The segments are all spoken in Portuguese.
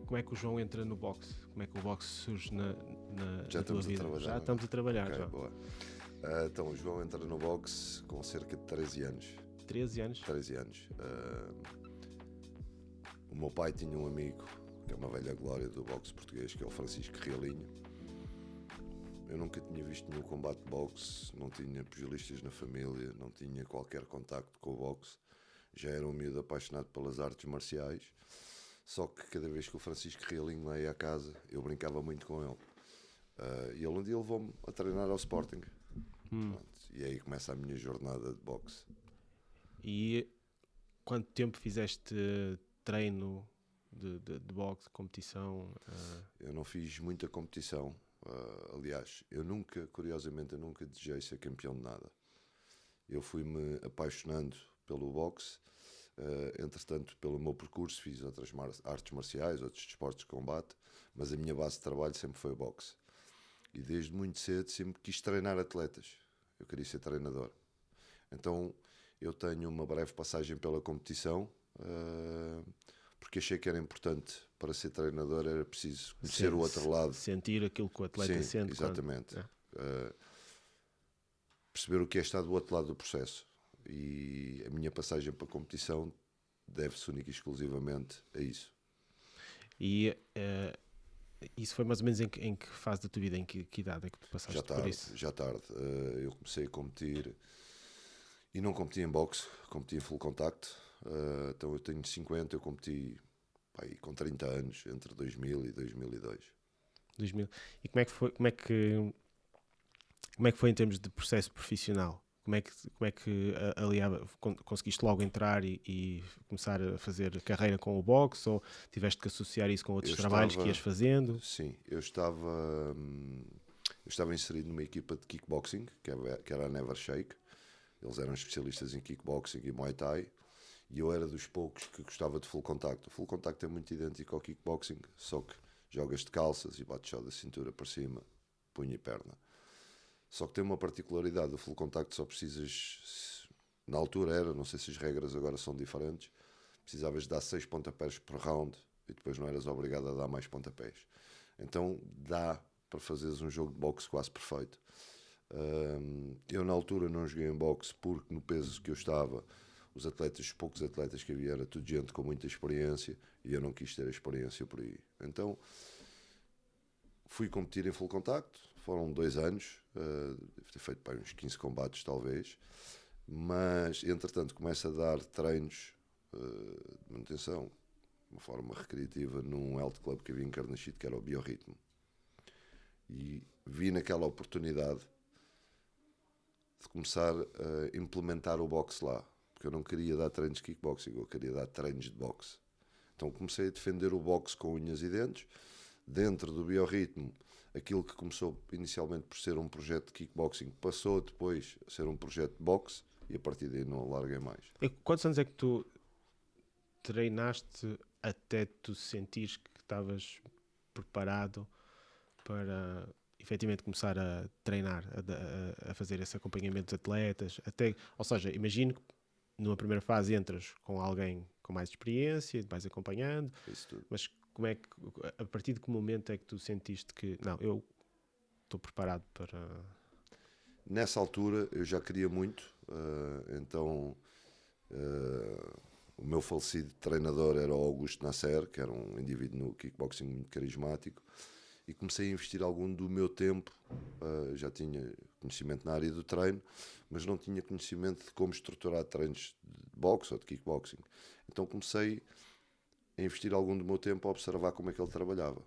como é que o João entra no boxe? Como é que o boxe surge na Já tua estamos a vida? trabalhar, Já não é? estamos a trabalhar, Ok, já. boa. Então, o João entra no boxe com cerca de 13 anos. 13 anos? 13 anos. O meu pai tinha um amigo, que é uma velha glória do boxe português, que é o Francisco Realinho. Eu nunca tinha visto nenhum combate de boxe, não tinha pugilistas na família, não tinha qualquer contacto com o boxe. Já era um miúdo apaixonado pelas artes marciais. Só que cada vez que o Francisco Realinho lá ia à casa, eu brincava muito com ele. E ele um dia levou-me a treinar ao Sporting. Pronto, e aí começa a minha jornada de boxe. E quanto tempo fizeste treino de boxe, competição? Eu não fiz muita competição. Aliás, curiosamente, eu nunca desejei ser campeão de nada. Eu fui-me apaixonando pelo boxe. Entretanto, pelo meu percurso, fiz outras artes marciais, outros desportos de combate, mas a minha base de trabalho sempre foi o boxe. E desde muito cedo sempre quis treinar atletas. Eu queria ser treinador. Então eu tenho uma breve passagem pela competição, porque achei que era importante para ser treinador, era preciso conhecer o outro lado. Sentir aquilo que o atleta Sim, sente. exatamente. Perceber o que é estar do outro lado do processo. E a minha passagem para a competição deve-se única e exclusivamente a isso. E isso foi mais ou menos em que fase da tua vida, em que idade é que tu passaste por isso? Já tarde. Eu comecei a competir e não competi em boxe, competi em full contact. Então eu tenho 50, eu competi com 30 anos, entre 2000 e 2002. 2000. E como é que foi em termos de processo profissional? Como é que aliava, conseguiste logo entrar e começar a fazer carreira com o boxe, ou tiveste que associar isso com outros trabalhos que ias fazendo? Sim, eu estava inserido numa equipa de kickboxing, que era a Never Shake. Eles eram especialistas em kickboxing e Muay Thai, e eu era dos poucos que gostava de full contact. O full contact é muito idêntico ao kickboxing, só que jogas de calças e bates só da cintura para cima, punho e perna. Só que tem uma particularidade, o full contact só precisas, na altura era, não sei se as regras agora são diferentes, precisavas de dar 6 pontapés por round e depois não eras obrigado a dar mais pontapés. Então dá para fazeres um jogo de boxe quase perfeito. Eu na altura não joguei em boxe porque no peso que eu estava, os poucos atletas que havia era tudo gente com muita experiência e eu não quis ter a experiência por aí. Então fui competir em full contact, foram 2 anos, devo ter feito uns 15 combates talvez, mas entretanto começo a dar treinos de manutenção, de uma forma recreativa, num health club que havia em Carnaxide, que era o Biorritmo. E vi naquela oportunidade de começar a implementar o boxe lá, porque eu não queria dar treinos de kickboxing, eu queria dar treinos de boxe. Então comecei a defender o boxe com unhas e dentes. Dentro do Biorritmo, aquilo que começou inicialmente por ser um projeto de kickboxing passou depois a ser um projeto de boxe e a partir daí não larguei mais. E quantos anos é que tu treinaste até tu sentires que estavas preparado para efetivamente começar a treinar, a fazer esse acompanhamento de atletas? Ou seja, imagino que numa primeira fase entras com alguém com mais experiência, vais acompanhando, mas a partir de que momento é que tu sentiste que não, eu estou preparado para... Nessa altura eu já queria muito, então o meu falecido treinador era o Augusto Nasser, que era um indivíduo no kickboxing muito carismático, e comecei a investir algum do meu tempo. Já tinha conhecimento na área do treino, mas não tinha conhecimento de como estruturar treinos de boxe ou de kickboxing. Então comecei a investir algum do meu tempo a observar como é que ele trabalhava.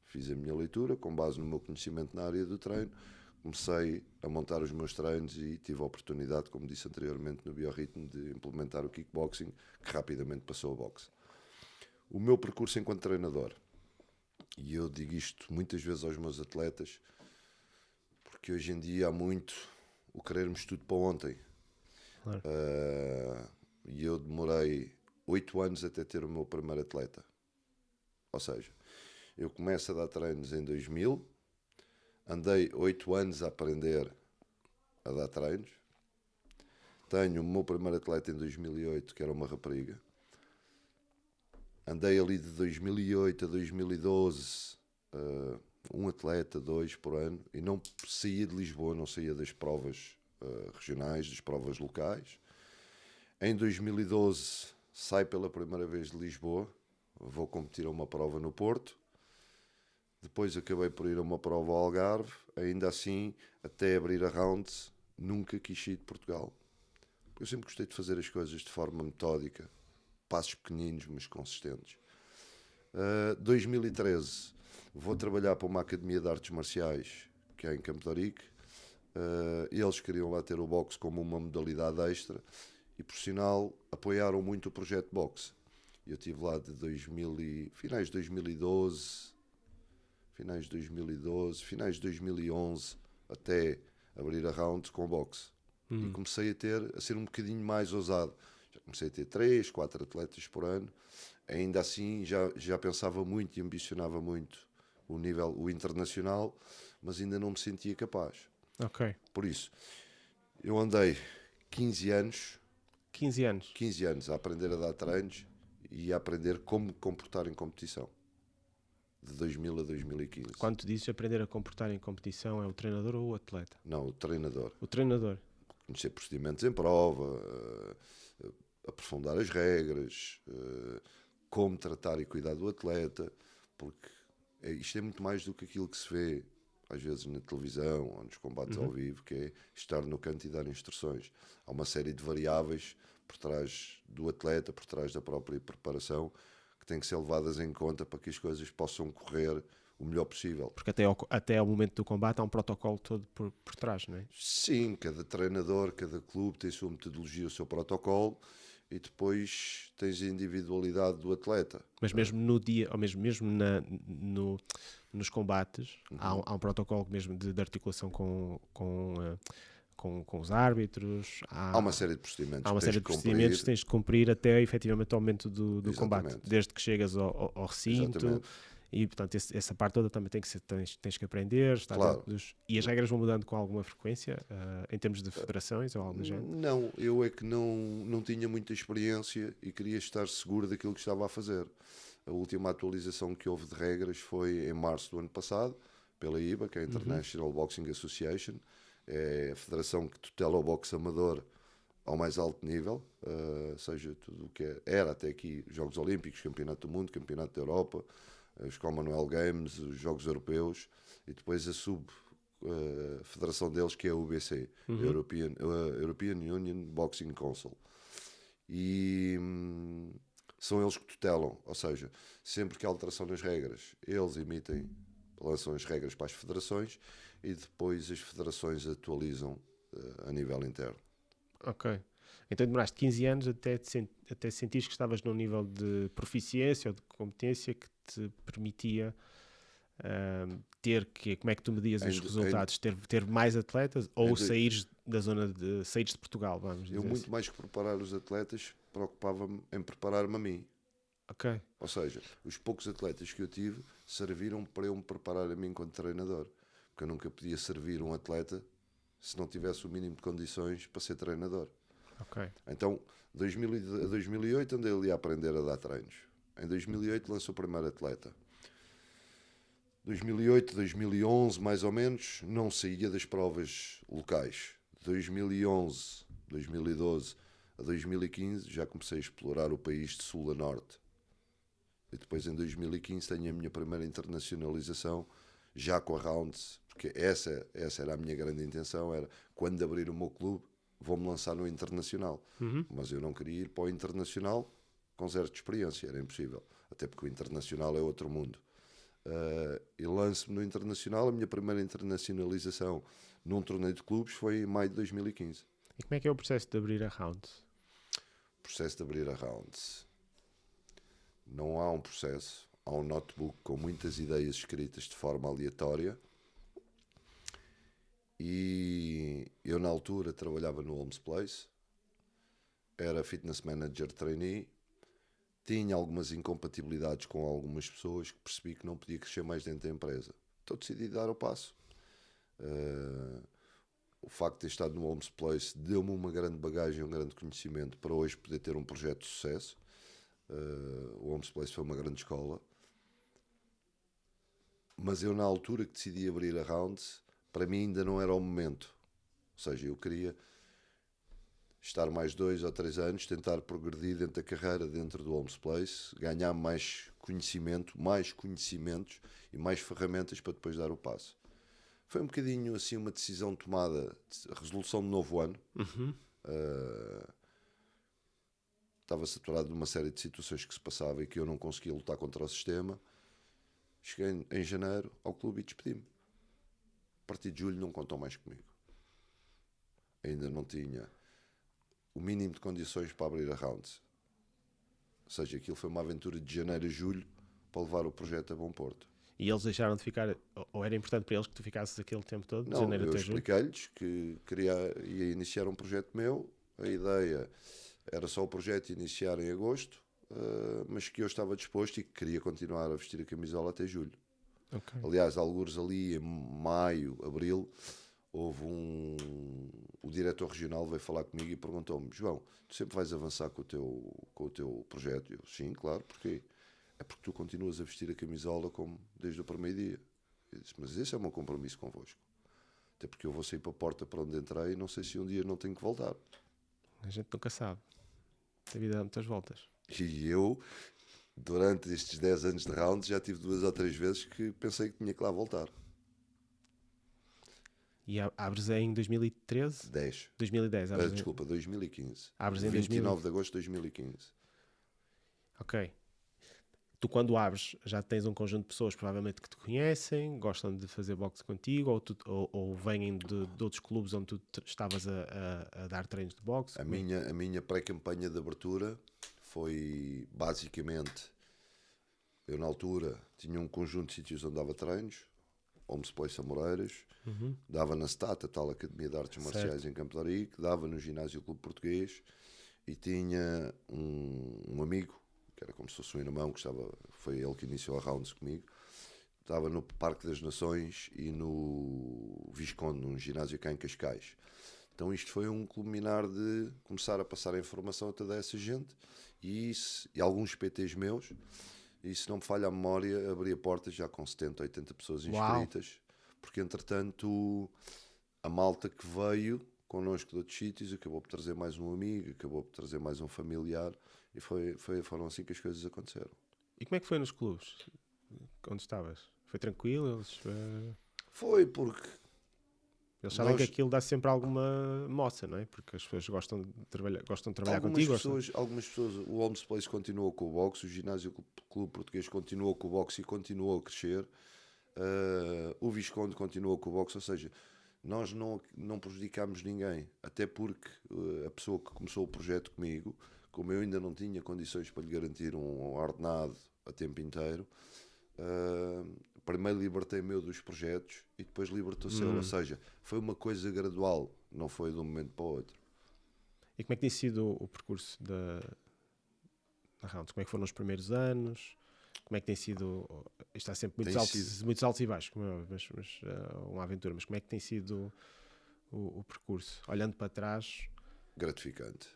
Fiz a minha leitura com base no meu conhecimento na área do treino, comecei a montar os meus treinos e tive a oportunidade, como disse anteriormente, no Biorritmo, de implementar o kickboxing, que rapidamente passou ao boxe. O meu percurso enquanto treinador, e eu digo isto muitas vezes aos meus atletas, porque hoje em dia há muito o querermos tudo para ontem. Claro. E eu demorei 8 anos até ter o meu primeiro atleta. Ou seja, eu começo a dar treinos em 2000, andei 8 anos a aprender a dar treinos, tenho o meu primeiro atleta em 2008, que era uma rapariga. andei ali de 2008 a 2012, um atleta, 2 por ano, e não saía de Lisboa, não saía das provas regionais, das provas locais. Em 2012 saio pela primeira vez de Lisboa, vou competir a uma prova no Porto. Depois acabei por ir a uma prova ao Algarve. Ainda assim, até abrir a Rounds, nunca quis sair de Portugal. Eu sempre gostei de fazer as coisas de forma metódica, passos pequeninos, mas consistentes. 2013, vou trabalhar para uma academia de artes marciais, que é em Campo de Ourique. Eles queriam lá ter o boxe como uma modalidade extra e, por sinal, apoiaram muito o projeto boxe. Eu estive lá de finais de 2012, finais de 2011, até abrir a Round com boxe. E comecei a ser um bocadinho mais ousado. Já comecei a ter 3, 4 atletas por ano. Ainda assim, já pensava muito e ambicionava muito o internacional, mas ainda não me sentia capaz. Ok. Por isso, eu andei 15 anos 15 anos. 15 anos a aprender a dar treinos e a aprender como me comportar em competição. De 2000 a 2015. Quando tu dizes aprender a comportar em competição, é o treinador ou o atleta? Não, o treinador. O treinador. Conhecer procedimentos em prova, aprofundar as regras, como tratar e cuidar do atleta, porque isto é muito mais do que aquilo que se vê às vezes na televisão ou nos combates ao vivo, que é estar no canto e dar instruções. Há uma série de variáveis por trás do atleta, por trás da própria preparação, que têm que ser levadas em conta para que as coisas possam correr o melhor possível. Porque até ao momento do combate há um protocolo todo por trás, não é? Sim, cada treinador, cada clube tem a sua metodologia, o seu protocolo, e depois tens a individualidade do atleta. Mas mesmo no dia, ou mesmo nos combates, há um protocolo mesmo de articulação com os árbitros. Há uma série de procedimentos. Há uma série de procedimentos que tens de cumprir até efetivamente ao momento do combate. Desde que chegas ao recinto. Exatamente. E, portanto, essa parte toda também tens que aprender. Claro. E as regras vão mudando com alguma frequência, em termos de federações ou algo do género? Não, eu é que não tinha muita experiência e queria estar seguro daquilo que estava a fazer. A última atualização que houve de regras foi em março do ano passado, pela IBA, que é a International Boxing Association. É a federação que tutela o boxe amador ao mais alto nível, seja tudo o que era até aqui, Jogos Olímpicos, Campeonato do Mundo, Campeonato da Europa, os Commonwealth Games, os Jogos Europeus, e depois a federação deles, que é a UBC, European Union Boxing Council. E são eles que tutelam, ou seja, sempre que há alteração nas regras, eles lançam as regras para as federações e depois as federações atualizam a nível interno. Ok. Então demoraste 15 anos até sentires que estavas num nível de proficiência ou de competência que te permitia como é que tu medias os resultados? Ter mais atletas ou saíres de Portugal, vamos dizer muito assim. mais que preparar os atletas, preocupava-me em preparar-me a mim. Ok. Ou seja, os poucos atletas que eu tive serviram para eu me preparar a mim enquanto treinador. Porque eu nunca podia servir um atleta se não tivesse o mínimo de condições para ser treinador. Ok. Então, 2008 andei ali a aprender a dar treinos. Em 2008 lançou o primeiro atleta. 2008, 2011, mais ou menos, não saía das provas locais. 2011, 2012 a 2015 já comecei a explorar o país de sul a norte. E depois em 2015 tenho a minha primeira internacionalização, já com a Rounds, porque essa era a minha grande intenção, era quando abrir o meu clube, vou-me lançar no internacional. Mas eu não queria ir para o internacional com zero de experiência, era impossível. Até porque o internacional é outro mundo. E lanço-me no internacional, a minha primeira internacionalização num torneio de clubes foi em maio de 2015. E como é que é o processo de abrir a Rounds? O processo de abrir a Rounds. Não há um processo, há um notebook com muitas ideias escritas de forma aleatória. E eu na altura trabalhava no Holmes Place, era fitness manager trainee, tinha algumas incompatibilidades com algumas pessoas que percebi que não podia crescer mais dentro da empresa. Então decidi dar o passo. O facto de ter estado no Holmes Place deu-me uma grande bagagem, um grande conhecimento para hoje poder ter um projeto de sucesso. O Homes Place foi uma grande escola. Mas eu, na altura que decidi abrir a Rounds, para mim ainda não era o momento. Ou seja, eu queria estar mais 2 ou 3 anos, tentar progredir dentro da carreira, dentro do Homes Place, ganhar mais conhecimento, mais conhecimentos e mais ferramentas para depois dar o passo. Foi um bocadinho assim uma decisão tomada, a resolução de novo ano. Estava saturado de uma série de situações que se passava e que eu não conseguia lutar contra o sistema. Cheguei em janeiro ao clube e despedi-me. A partir de julho não contou mais comigo. Ainda não tinha o mínimo de condições para abrir a Rounds. Ou seja, aquilo foi uma aventura de janeiro a julho para levar o projeto a bom porto. E eles deixaram de ficar, ou era importante para eles que tu ficasses aquele tempo todo, de Não, janeiro eu até julho? expliquei-lhes que ia iniciar um projeto meu. A ideia era só o projeto iniciar em agosto, mas que eu estava disposto e que queria continuar a vestir a camisola até julho. Okay. Aliás, algures ali em maio, abril, houve o diretor regional veio falar comigo e perguntou-me: João, tu sempre vais avançar com o teu projeto? Eu, sim, claro, porquê? É porque tu continuas a vestir a camisola como desde o primeiro dia. Eu disse: mas esse é o meu compromisso convosco. Até porque eu vou sair para a porta para onde entrei e não sei se um dia não tenho que voltar. A gente nunca sabe. A vida dá muitas voltas. E eu, durante estes 10 anos de round, já tive 2 ou 3 vezes que pensei que tinha que lá voltar. E abres em 2013? 10. 2010, abres Desculpa, 2015. Abres em 29 de agosto de 2015. Ok. Tu quando abres já tens um conjunto de pessoas provavelmente que te conhecem, gostam de fazer boxe contigo ou vêm de outros clubes onde tu estavas a dar treinos de boxe? A minha pré-campanha de abertura foi basicamente, eu na altura tinha um conjunto de sítios onde dava treinos, Homes Place Amoreiras, dava na STAT, a tal Academia de Artes Marciais em Campo de Ourique, dava no Ginásio Clube Português e tinha um amigo, que era como se fosse um irmão, foi ele que iniciou a Rounds comigo, estava no Parque das Nações e no Visconde, num ginásio cá em Cascais. Então isto foi um culminar de começar a passar a informação a toda essa gente e alguns PTs meus, e se não me falha a memória, abria portas já com 70, 80 pessoas inscritas. Uau. Porque entretanto a malta que veio connosco de outros sítios acabou por trazer mais um amigo, acabou por trazer mais um familiar e foram assim que as coisas aconteceram. E como é que foi nos clubes? Onde estavas? Foi tranquilo? Foi porque eles sabem que aquilo dá sempre alguma moça, não é? Porque as pessoas gostam de trabalhar contigo. Algumas pessoas, o Homes Place continuou com o boxe, o Ginásio Clube Português continuou com o boxe e continuou a crescer. O Visconde continuou com o boxe, ou seja, nós não prejudicámos ninguém, até porque a pessoa que começou o projeto comigo, como eu ainda não tinha condições para lhe garantir um ordenado a tempo inteiro, primeiro libertei-me eu dos projetos e depois libertou-se ele, ou seja, foi uma coisa gradual, não foi de um momento para o outro. E como é que tem sido o percurso da Rounds? Como é que foram os primeiros anos? Como é que tem sido? Está sempre muitos altos e baixos, mas uma aventura. Mas como é que tem sido o percurso? Olhando para trás... Gratificante.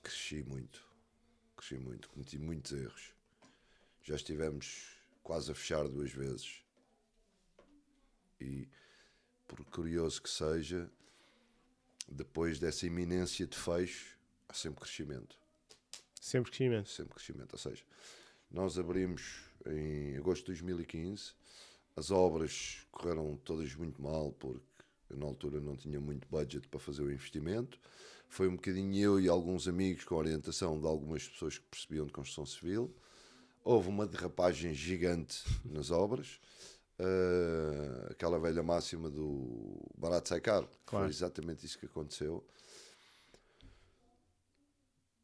Cresci muito, cometi muitos erros. Já estivemos quase a fechar 2 vezes. E, por curioso que seja, depois dessa iminência de fecho, há sempre crescimento. Sempre crescimento? Sempre crescimento. Ou seja, nós abrimos em agosto de 2015, as obras correram todas muito mal, porque eu na altura não tinha muito budget para fazer o investimento. Foi um bocadinho eu e alguns amigos com a orientação de algumas pessoas que percebiam de construção civil. Houve uma derrapagem gigante nas obras. Aquela velha máxima do barato sai caro. Claro. Foi exatamente isso que aconteceu.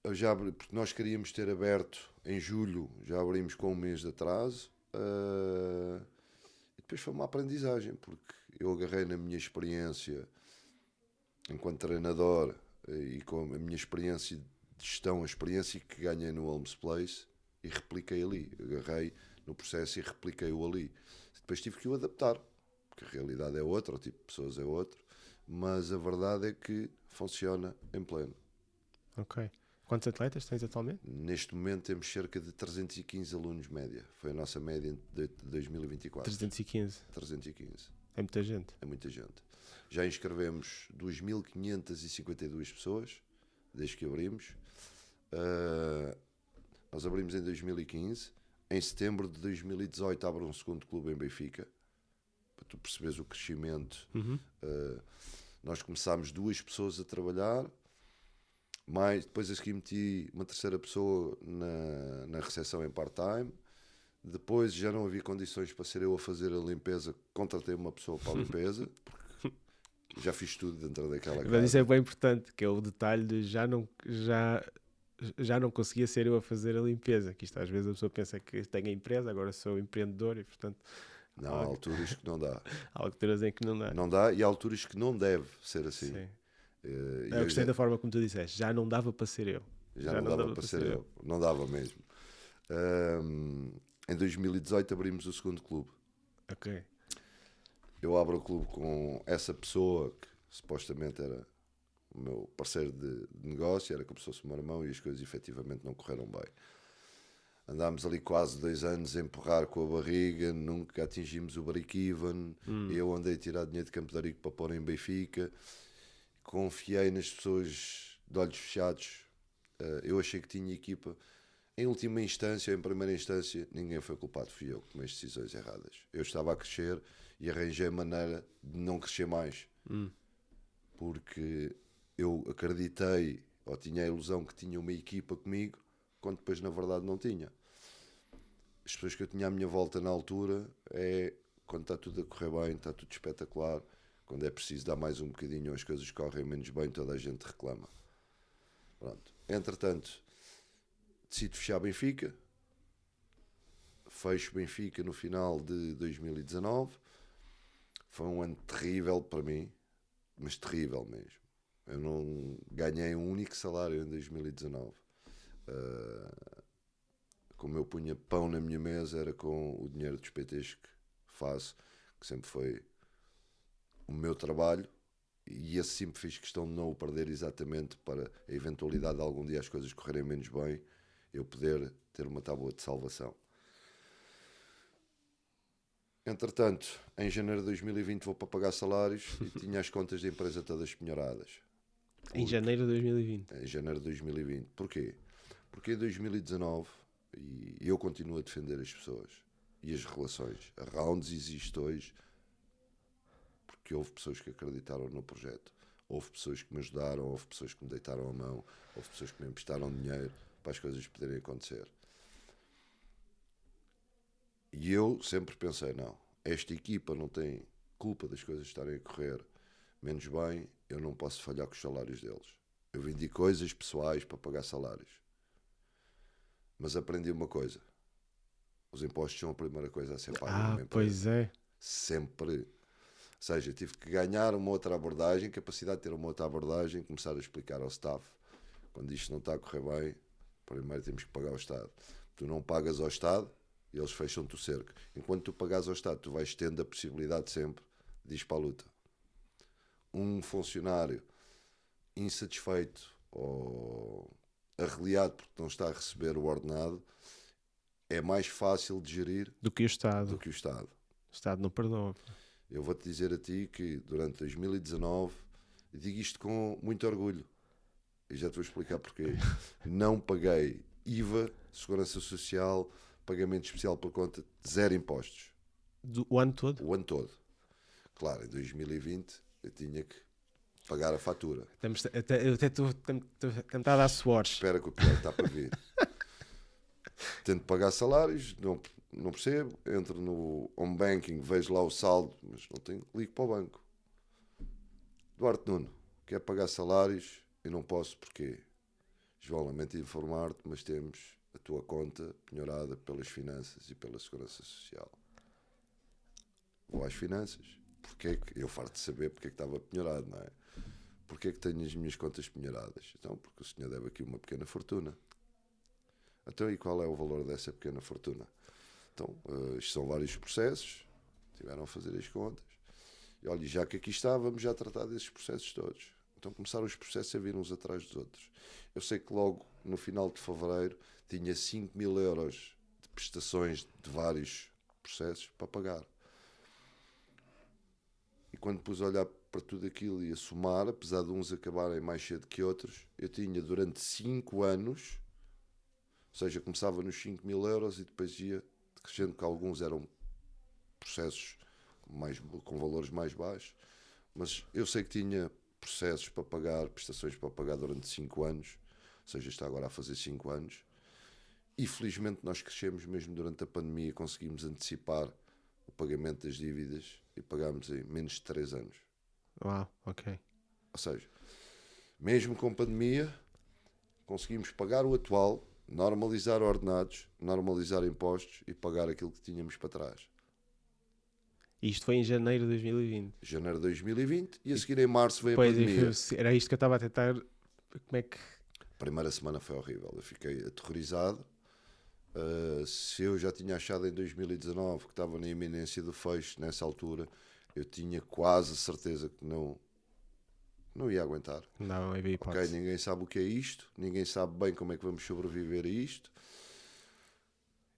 Porque nós queríamos ter aberto em julho, já abrimos com um mês de atraso. E depois foi uma aprendizagem, porque eu agarrei na minha experiência enquanto treinador e com a minha experiência de gestão, a experiência que ganhei no Homes Place, e repliquei ali. Agarrei no processo e repliquei-o ali. Depois tive que o adaptar, porque a realidade é outra, o tipo de pessoas é outro, mas a verdade é que funciona em pleno. Ok. Quantos atletas tens atualmente? Neste momento temos cerca de 315 alunos média. Foi a nossa média de 2024. 315. 315. É muita gente. É muita gente. Já inscrevemos 2.552 pessoas desde que abrimos. Nós abrimos em 2015. Em setembro de 2018 abre um segundo clube em Benfica. Para tu perceberes o crescimento. Nós começámos 2 pessoas a trabalhar. Depois a seguir meti uma terceira pessoa na recepção em part-time. Depois já não havia condições para ser eu a fazer a limpeza. Contratei uma pessoa para a limpeza. Já fiz tudo dentro daquela casa. Mas isso é bem importante, que é o detalhe de já não conseguia ser eu a fazer a limpeza. Que isto às vezes a pessoa pensa que tenho a empresa, agora sou empreendedor e portanto... Não, há alturas que não dá. Há alturas em que não dá. Não dá e há alturas que não deve ser assim. Sim. Eu gostei da forma como tu disseste. Já não dava para ser eu. Já não dava para ser eu. Não dava mesmo. Em 2018 abrimos o segundo clube. Ok. Eu abro o clube com essa pessoa que supostamente era o meu parceiro de negócio, era como se fosse o meu irmão, e as coisas efetivamente não correram bem. Andámos ali quase 2 anos a empurrar com a barriga, nunca atingimos o break-even. Eu andei a tirar dinheiro de Campo de Arico para pôr em Benfica. Confiei nas pessoas de olhos fechados. Eu achei que tinha equipa. Em última instância, em primeira instância, ninguém foi culpado, fui eu que tomei as decisões erradas. Eu estava a crescer e arranjei maneira de não crescer mais. Porque eu acreditei, ou tinha a ilusão que tinha uma equipa comigo, quando depois na verdade não tinha. As pessoas que eu tinha à minha volta na altura quando está tudo a correr bem, está tudo espetacular. Quando é preciso dar mais um bocadinho, as coisas correm menos bem, toda a gente reclama. Pronto. Entretanto, decido fechar Benfica. Fecho Benfica no final de 2019. Foi um ano terrível para mim, mas terrível mesmo. Eu não ganhei um único salário em 2019. Como eu punha pão na minha mesa, era com o dinheiro dos PTs que faço, que sempre foi o meu trabalho, e esse sempre fiz questão de não o perder, exatamente para a eventualidade de algum dia as coisas correrem menos bem, eu poder ter uma tábua de salvação. Entretanto, em janeiro de 2020 vou para pagar salários e tinha as contas da empresa todas penhoradas. Em janeiro de 2020? Em janeiro de 2020. Porquê? Porque em 2019, e eu continuo a defender as pessoas e as relações, a Rounds existe hoje porque houve pessoas que acreditaram no projeto, houve pessoas que me ajudaram, houve pessoas que me deitaram a mão, houve pessoas que me emprestaram dinheiro para as coisas poderem acontecer. E eu sempre pensei, não, esta equipa não tem culpa das coisas estarem a correr menos bem, eu não posso falhar com os salários deles. Eu vendi coisas pessoais para pagar salários. Mas aprendi uma coisa, os impostos são a primeira coisa a ser paga numa empresa. Pois é. Sempre. Ou seja, tive que ganhar uma outra abordagem, capacidade de ter uma outra abordagem, começar a explicar ao staff, quando isto não está a correr bem, primeiro temos que pagar ao Estado. Tu não pagas ao Estado e eles fecham-te o cerco. Enquanto tu pagas ao Estado, tu vais tendo a possibilidade sempre de ir para a luta. Um funcionário insatisfeito ou arreliado porque não está a receber o ordenado é mais fácil de gerir do que o Estado. O Estado não perdoa. Eu vou-te dizer a ti que durante 2019, e digo isto com muito orgulho, e já te vou explicar porquê, não paguei IVA, Segurança Social, pagamento especial por conta, 0 impostos. O ano todo? O ano todo. Claro, em 2020 eu tinha que pagar a fatura. Eu até estou a dar suores. Espera que o pior está para vir. Tento pagar salários, não percebo, entro no home banking, vejo lá o saldo, mas não tenho, ligo para o banco. Duarte Nuno, quer pagar salários e não posso, porquê? João, lamento informar-te, mas temos a tua conta penhorada pelas finanças e pela Segurança Social. Vou às finanças. Porquê que, eu farto de saber porque é que estava penhorado, não é? Porquê que tenho as minhas contas penhoradas? Então, porque o senhor deve aqui uma pequena fortuna. Então, e qual é o valor dessa pequena fortuna? Então, isto são vários processos, tiveram a fazer as contas. E olha, já que aqui está, vamos já tratar desses processos todos. Então começaram os processos a vir uns atrás dos outros. Eu sei que logo no final de fevereiro tinha 5.000 euros de prestações de vários processos para pagar. E quando pus a olhar para tudo aquilo e a somar, apesar de uns acabarem mais cedo que outros, eu tinha durante 5 anos, ou seja, começava nos 5.000 euros e depois ia crescendo, que alguns eram processos com valores mais baixos, mas eu sei que tinha processos para pagar, prestações para pagar durante 5 anos, ou seja, está agora a fazer 5 anos, e felizmente nós crescemos mesmo durante a pandemia, conseguimos antecipar o pagamento das dívidas e pagámos em menos de 3 anos. Uau, ok. Ou seja, mesmo com pandemia, conseguimos pagar o atual, normalizar ordenados, normalizar impostos e pagar aquilo que tínhamos para trás. E isto foi em janeiro de 2020. Janeiro de 2020 e a seguir em março veio a Pois, pandemia. era isto que eu estava a tentar. Como é que. A primeira semana foi horrível, eu fiquei aterrorizado. Se eu já tinha achado em 2019 que estava na iminência do fecho, nessa altura, eu tinha quase certeza que não ia aguentar. Não havia hipótese. Ok, ninguém sabe o que é isto, ninguém sabe bem como é que vamos sobreviver a isto.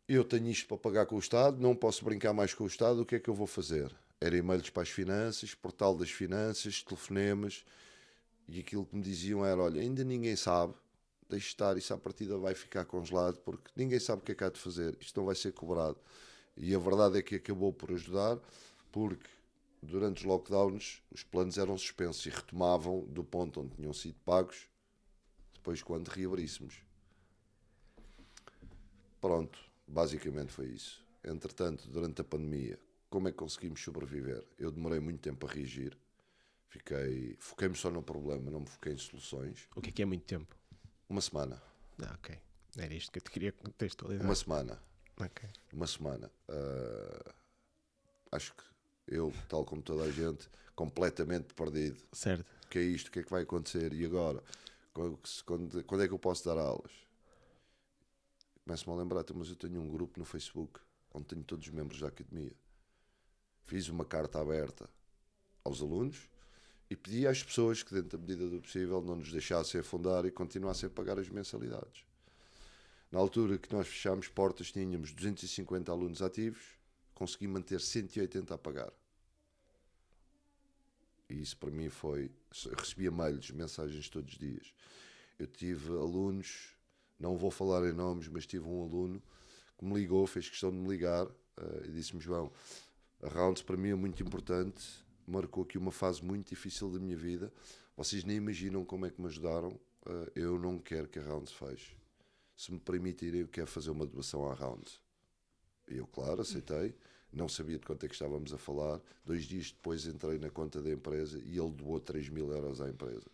Eu tenho isto para pagar com o Estado, não posso brincar mais com o Estado, o que é que eu vou fazer? Era e-mails para as finanças, portal das finanças, telefonemas, e aquilo que me diziam era, olha, ainda ninguém sabe, deixe estar, isso à partida vai ficar congelado, porque ninguém sabe o que é que há de fazer, isto não vai ser cobrado. E a verdade é que acabou por ajudar, porque durante os lockdowns os planos eram suspensos e retomavam do ponto onde tinham sido pagos, depois quando reabríssemos. Pronto, basicamente foi isso. Entretanto, durante a pandemia, como é que conseguimos sobreviver? Eu demorei muito tempo a reagir, foquei-me só no problema, não me foquei em soluções. O que é muito tempo? Uma semana. Ok. Era isto que eu te queria contextualizar. Uma semana. Ok. Uma semana. Acho que eu, tal como toda a gente, completamente perdido. Certo. O que é isto? O que é que vai acontecer? E agora? Quando é que eu posso dar aulas? Começo-me a lembrar, mas eu tenho um grupo no Facebook onde tenho todos os membros da academia. Fiz uma carta aberta aos alunos e pedi às pessoas que, dentro da medida do possível, não nos deixassem afundar e continuassem a pagar as mensalidades. Na altura que nós fechámos portas, tínhamos 250 alunos ativos, consegui manter 180 a pagar. E isso para mim foi... Eu recebia mails, mensagens todos os dias. Eu tive alunos, não vou falar em nomes, mas tive um aluno que me ligou, fez questão de me ligar e disse-me, João, a Rounds para mim é muito importante, marcou aqui uma fase muito difícil da minha vida, vocês nem imaginam como é que me ajudaram, eu não quero que a Rounds feche. Se me permitirem, eu quero fazer uma doação à Rounds. E eu, claro, aceitei. Não sabia de quanto é que estávamos a falar. 2 dias depois entrei na conta da empresa e ele doou 3.000 euros à empresa.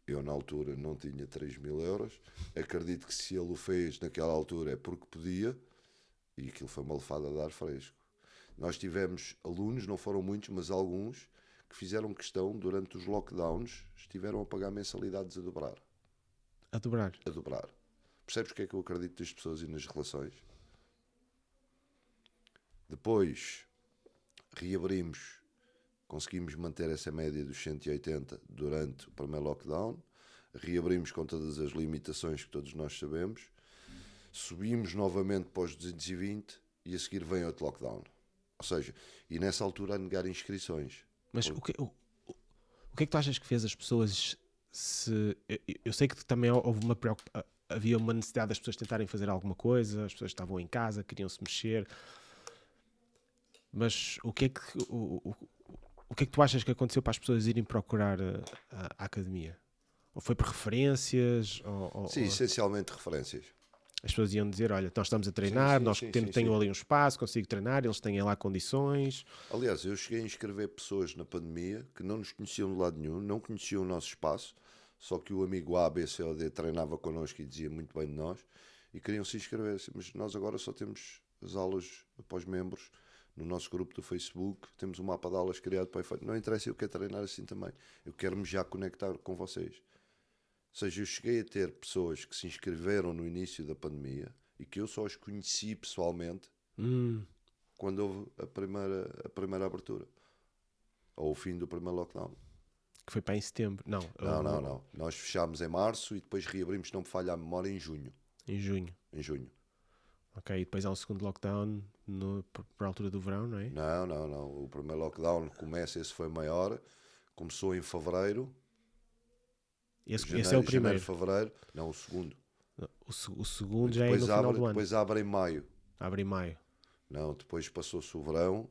Eu, na altura, não tinha 3.000 euros. Acredito que se ele o fez naquela altura é porque podia. E aquilo foi uma lefada de ar fresco. Nós tivemos alunos, não foram muitos, mas alguns, que fizeram questão, durante os lockdowns, estiveram a pagar mensalidades a dobrar. A dobrar? A dobrar. Percebes o que é que eu acredito das pessoas e nas relações? Depois, reabrimos, conseguimos manter essa média dos 180 durante o primeiro lockdown, reabrimos com todas as limitações que todos nós sabemos, subimos novamente para os 220 e a seguir vem outro lockdown. Ou seja, e nessa altura a negar inscrições. Mas o que é que tu achas que fez as pessoas se... Eu sei que também houve havia uma necessidade das pessoas tentarem fazer alguma coisa, as pessoas estavam em casa, queriam se mexer, mas o que é que tu achas que aconteceu para as pessoas irem procurar a academia? Ou foi por referências? Sim, essencialmente referências. As pessoas iam dizer, olha, nós estamos a treinar, tenho ali um espaço, consigo treinar, eles têm lá condições. Aliás, eu cheguei a inscrever pessoas na pandemia que não nos conheciam de lado nenhum, não conheciam o nosso espaço, só que o amigo A, B, C ou D treinava connosco e dizia muito bem de nós e queriam se inscrever. Mas nós agora só temos as aulas para os membros no nosso grupo do Facebook, temos um mapa de aulas criado para efeito. Não interessa, eu quero treinar assim também. Eu quero-me já conectar com vocês. Ou seja, eu cheguei a ter pessoas que se inscreveram no início da pandemia e que eu só os conheci pessoalmente quando houve a primeira abertura. ao fim do primeiro lockdown. Que foi para em setembro. Não, Não. Nós fechámos em março e depois reabrimos, se não me falha a memória, em junho. em junho. Em junho. Ok, e depois há um segundo lockdown por altura do verão, não é? Não. O primeiro lockdown esse foi maior. Começou em fevereiro. Esse é o primeiro. Janeiro, fevereiro. Não, o segundo. O segundo já é no final do ano. Depois abre em maio. Abre em maio. Não, depois passou-se o verão.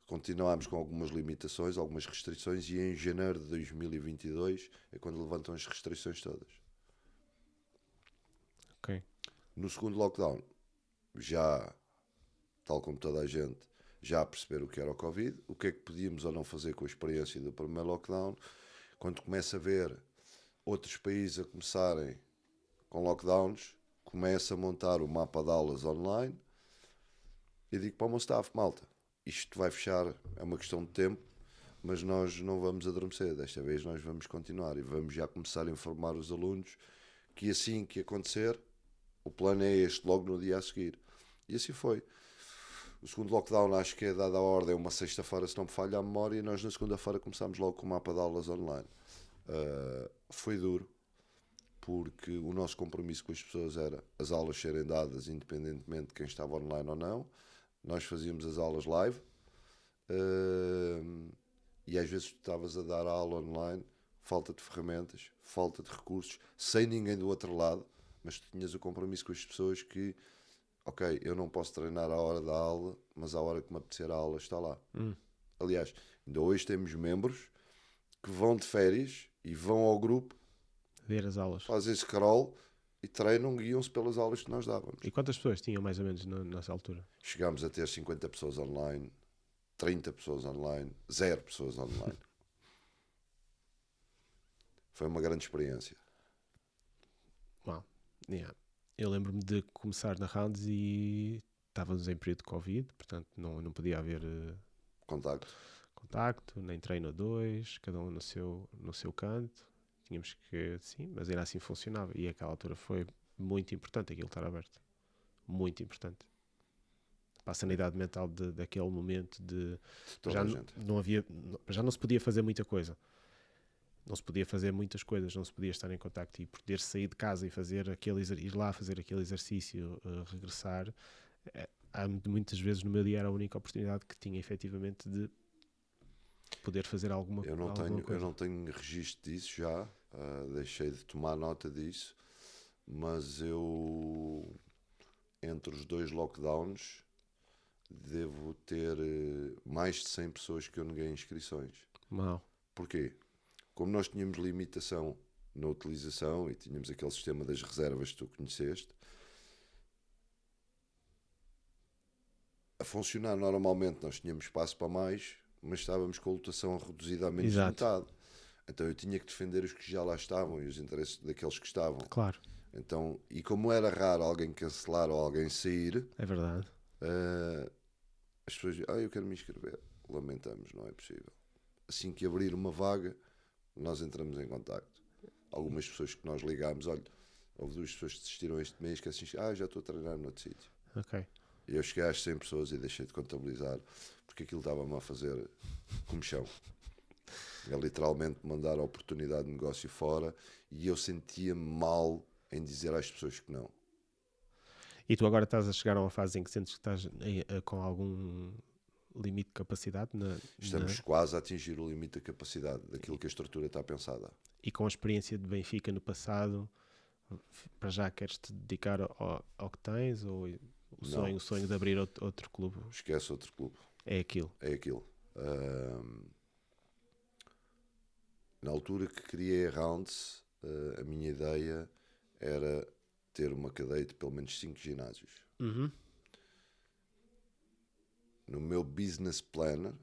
Continuámos com algumas limitações, algumas restrições, e em janeiro de 2022 é quando levantam as restrições todas. Ok. No segundo lockdown, já, tal como toda a gente, já perceber o que era o Covid, o que é que podíamos ou não fazer com a experiência do primeiro lockdown. Quando começa a ver outros países a começarem com lockdowns, começa a montar o mapa de aulas online e digo para o meu staff: malta, isto vai fechar, é uma questão de tempo, mas nós não vamos adormecer. Desta vez nós vamos continuar e vamos já começar a informar os alunos que assim que acontecer, o plano é este, logo no dia a seguir. E assim foi. O segundo lockdown, acho que é dada a ordem uma sexta-feira, se não me falha a memória, e nós na segunda-feira começámos logo com o mapa de aulas online. Foi duro, porque o nosso compromisso com as pessoas era as aulas serem dadas independentemente de quem estava online ou não. Nós fazíamos as aulas live, e às vezes tu estavas a dar a aula online, falta de ferramentas, falta de recursos, sem ninguém do outro lado, mas tu tinhas o compromisso com as pessoas que, ok, eu não posso treinar à hora da aula, mas à hora que me apetecer a aula está lá. Aliás, ainda hoje temos membros que vão de férias e vão ao grupo, Ver as aulas. fazem scroll e treinam, guiam-se pelas aulas que nós dávamos. E quantas pessoas tinham mais ou menos nessa altura? Chegámos a ter 50 pessoas online, 30 pessoas online, 0 pessoas online. Foi uma grande experiência. Uau. Yeah. Eu lembro-me de começar na Rounds e estávamos em período de Covid, portanto não podia haver contacto, nem treino a dois, cada um no seu canto. Tínhamos que, sim, mas ainda assim funcionava. E aquela altura foi muito importante aquilo estar aberto. Muito importante. Para a sanidade mental daquele momento de Toda a gente. Já não se podia fazer muita coisa. Não se podia fazer muitas coisas, não se podia estar em contacto, e poder sair de casa e ir lá fazer aquele exercício, regressar, muitas vezes no meu dia era a única oportunidade que tinha efetivamente de poder fazer alguma coisa. Eu não tenho registro disso já, deixei de tomar nota disso, mas eu, entre os dois lockdowns, devo ter mais de 100 pessoas que eu neguei inscrições. Mal. Porquê? Como nós tínhamos limitação na utilização e tínhamos aquele sistema das reservas que tu conheceste, a funcionar normalmente nós tínhamos espaço para mais, mas estávamos com a lotação reduzida a menos de metade. Então eu tinha que defender os que já lá estavam e os interesses daqueles que estavam. Claro. Então, e como era raro alguém cancelar ou alguém sair, é verdade. as pessoas dizem: eu quero me inscrever. Lamentamos, não é possível. Assim que abrir uma vaga, nós entramos em contacto. Algumas pessoas que nós ligámos: olha, houve 2 pessoas que desistiram este mês, que assim, já estou a treinar noutro sítio. Ok. E eu cheguei às 100 pessoas e deixei de contabilizar, porque aquilo estava-me a fazer comichão. É literalmente mandar a oportunidade de negócio fora, e eu sentia-me mal em dizer às pessoas que não. E tu agora estás a chegar a uma fase em que sentes que estás com algum limite de capacidade? Estamos quase a atingir o limite da capacidade, daquilo que a estrutura está pensada. E com a experiência de Benfica no passado, para já queres-te dedicar ao que tens? Ou o sonho de abrir outro clube? Esquece outro clube. É aquilo. Na altura que criei a Rounds, a minha ideia era ter uma cadeia de pelo menos 5 ginásios. Uhum. No meu business planner,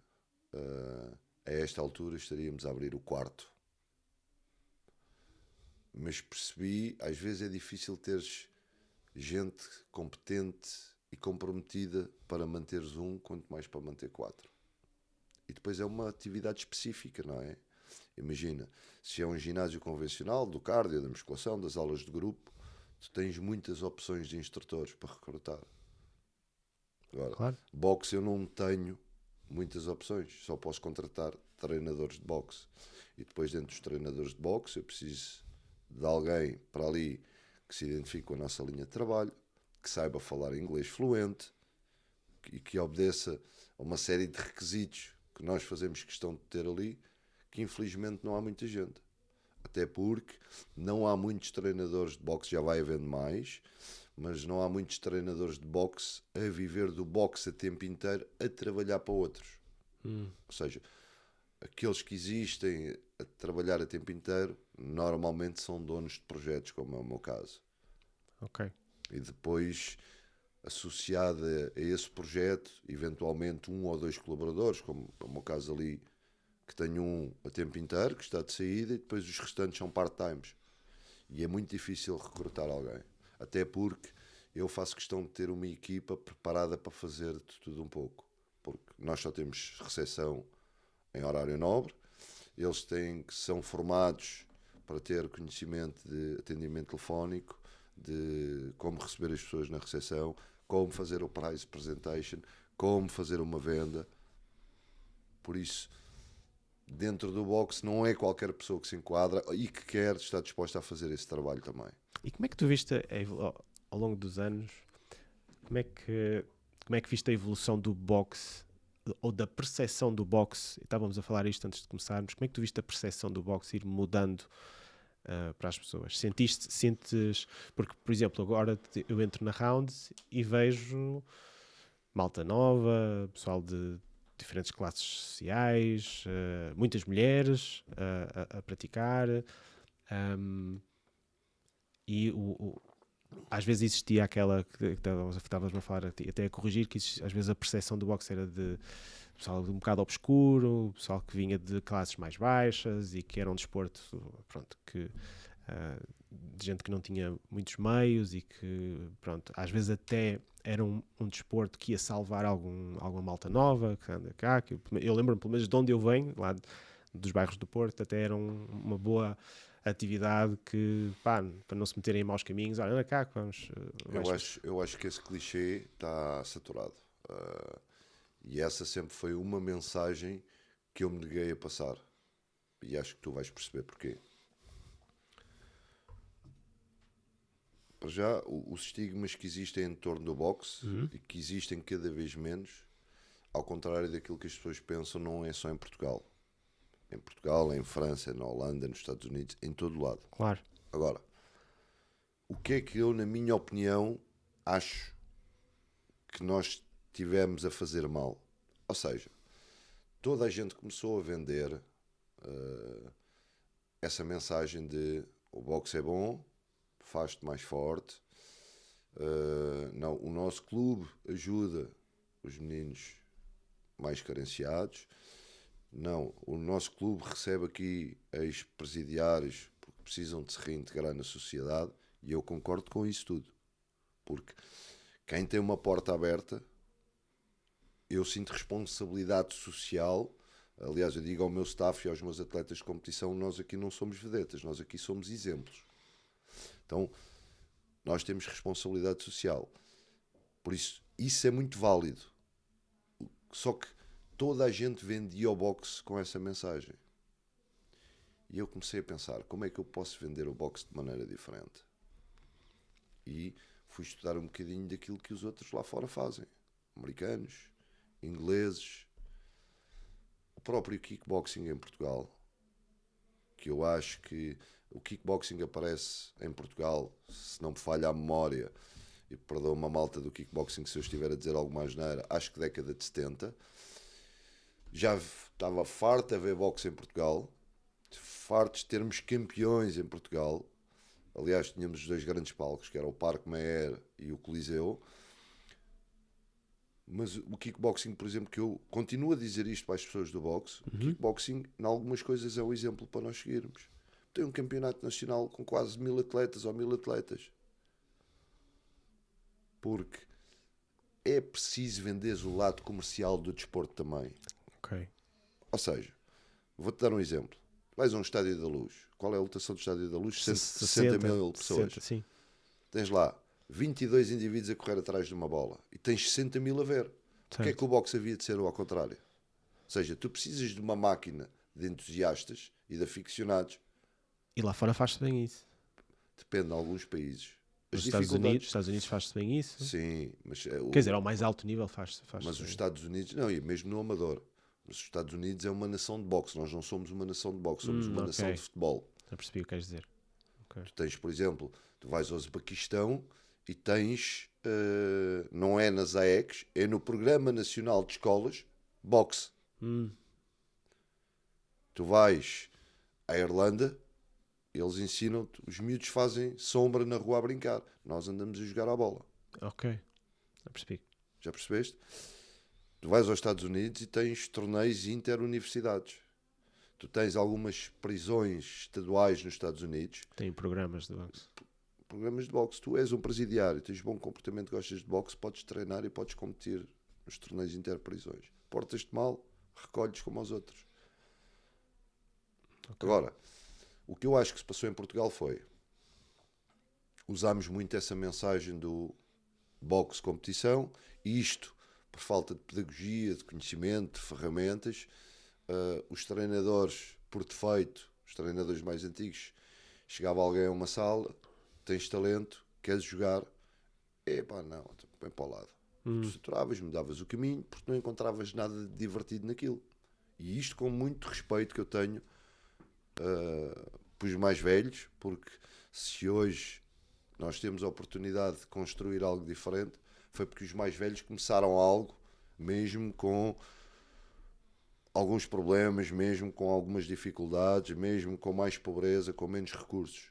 a esta altura estaríamos a abrir o 4º. Mas percebi, às vezes é difícil teres gente competente e comprometida para manteres quanto mais para manter 4. E depois é uma atividade específica, não é? Imagina, se é um ginásio convencional, do cardio, da musculação, das aulas de grupo, tu tens muitas opções de instrutores para recrutar. Agora, claro. Boxe eu não tenho muitas opções. Só posso contratar treinadores de boxe. E depois, dentro dos treinadores de boxe, eu preciso de alguém para ali que se identifique com a nossa linha de trabalho, que saiba falar inglês fluente e que obedeça a uma série de requisitos que nós fazemos questão de ter ali, que infelizmente não há muita gente. Até porque não há muitos treinadores de boxe, já vai havendo mais, mas não há muitos treinadores de boxe a viver do boxe a tempo inteiro, a trabalhar para outros. Ou seja, aqueles que existem a trabalhar a tempo inteiro, normalmente são donos de projetos, como é o meu caso. Ok. E depois, associado a esse projeto, eventualmente 1 ou 2 colaboradores, como é o meu caso ali, que tenho um a tempo inteiro, que está de saída, e depois os restantes são part-times. E é muito difícil recrutar alguém. Até porque eu faço questão de ter uma equipa preparada para fazer de tudo um pouco. Porque nós só temos recepção em horário nobre, eles são formados para ter conhecimento de atendimento telefónico, de como receber as pessoas na recepção, como fazer o price presentation, como fazer uma venda. Por isso, dentro do boxe não é qualquer pessoa que se enquadra e que quer estar disposta a fazer esse trabalho também. E como é que tu viste ao longo dos anos, como é que viste a evolução do boxe ou da percepção do boxe? Estávamos a falar isto antes de começarmos. Como é que tu viste a percepção do boxe ir mudando para as pessoas? Sentes, porque, por exemplo, agora eu entro na Round e vejo malta nova, pessoal de diferentes classes sociais, muitas mulheres a praticar, e às vezes existia aquela que estavas-me a falar, até a corrigir, que às vezes a percepção do boxe era de pessoal um bocado obscuro, pessoal que vinha de classes mais baixas e que era um desporto, pronto, de gente que não tinha muitos meios e que, pronto, às vezes até era um desporto que ia salvar alguma malta nova que anda cá. Eu lembro-me, pelo menos de onde eu venho, lá dos bairros do Porto, até era uma boa atividade que, pá, para não se meterem em maus caminhos, olha, anda cá, vamos. Eu acho que esse clichê está saturado. E essa sempre foi uma mensagem que eu me neguei a passar. E acho que tu vais perceber porquê. Para já, os estigmas que existem em torno do boxe e que existem cada vez menos, ao contrário daquilo que as pessoas pensam, não é só em Portugal. Em Portugal, em França, na Holanda, nos Estados Unidos, em todo lado. Claro. Agora, o que é que eu, na minha opinião, acho que nós tivemos a fazer mal? Ou seja, toda a gente começou a vender essa mensagem de o boxe é bom, faz-te mais forte, não, o nosso clube ajuda os meninos mais carenciados, não, o nosso clube recebe aqui ex-presidiários porque precisam de se reintegrar na sociedade, e eu concordo com isso tudo, porque quem tem uma porta aberta, eu sinto responsabilidade social. Aliás, eu digo ao meu staff e aos meus atletas de competição, nós aqui não somos vedetas, nós aqui somos exemplos. Então, nós temos responsabilidade social. Por isso, isso é muito válido. Só que toda a gente vendia o boxe com essa mensagem. E eu comecei a pensar, como é que eu posso vender o boxe de maneira diferente? E fui estudar um bocadinho daquilo que os outros lá fora fazem. Americanos, ingleses, o próprio kickboxing em Portugal, que eu acho que o kickboxing aparece em Portugal, se não me falha a memória, e perdoa uma malta do kickboxing se eu estiver a dizer alguma asneira, acho que década de 70. Já estava farto de ver boxe em Portugal, farto de termos campeões em Portugal. Aliás, tínhamos os 2 grandes palcos, que era o Parque Meyer e o Coliseu. Mas o kickboxing, por exemplo, que eu continuo a dizer isto para as pessoas do boxe, o kickboxing, em algumas coisas, é o exemplo para nós seguirmos. Tem um campeonato nacional com quase 1000 atletas ou 1000 atletas. Porque é preciso vender o lado comercial do desporto também. Ok. Ou seja, vou-te dar um exemplo. Vais a um Estádio da Luz. Qual é a lotação do Estádio da Luz? 60 mil pessoas. 60, sim. Tens lá 22 indivíduos a correr atrás de uma bola e tens 60 mil a ver. Porque é que o boxe havia de ser ao contrário? Ou seja, tu precisas de uma máquina de entusiastas e de aficionados. E lá fora faz-se bem isso. Depende de alguns países. As Nos dificuldades... Estados Unidos faz-se bem isso. Sim, mas, Quer dizer, ao mais alto nível faz-se mas os bem. Estados Unidos... Não, e mesmo no amador. Mas os Estados Unidos é uma nação de boxe. Nós não somos uma nação de boxe, somos uma nação de futebol. Já percebi o que queres dizer. Okay. Tu tens, por exemplo, tu vais ao Uzbequistão e tens, não é nas AECs, é no Programa Nacional de Escolas, boxe. Tu vais à Irlanda, eles ensinam-te, os miúdos fazem sombra na rua a brincar. Nós andamos a jogar à bola. Ok, já percebi. Já percebeste? Tu vais aos Estados Unidos e tens torneios interuniversidades. Tu tens algumas prisões estaduais nos Estados Unidos. Tem programas de boxe. Programas de boxe. Tu és um presidiário, tens bom comportamento, gostas de boxe, podes treinar e podes competir nos torneios interprisões. Portas-te mal, recolhes como aos outros. Okay. Agora, o que eu acho que se passou em Portugal foi... Usámos muito essa mensagem do boxe competição, e isto, por falta de pedagogia, de conhecimento, de ferramentas, os treinadores, por defeito, os treinadores mais antigos, chegava alguém a uma sala, tens talento, queres jogar, epá, não, põe para o lado. Tu saturavas, mudavas o caminho, porque não encontravas nada de divertido naquilo. E isto com muito respeito que eu tenho para os mais velhos, porque se hoje nós temos a oportunidade de construir algo diferente, foi porque os mais velhos começaram algo, mesmo com alguns problemas, mesmo com algumas dificuldades, mesmo com mais pobreza, com menos recursos.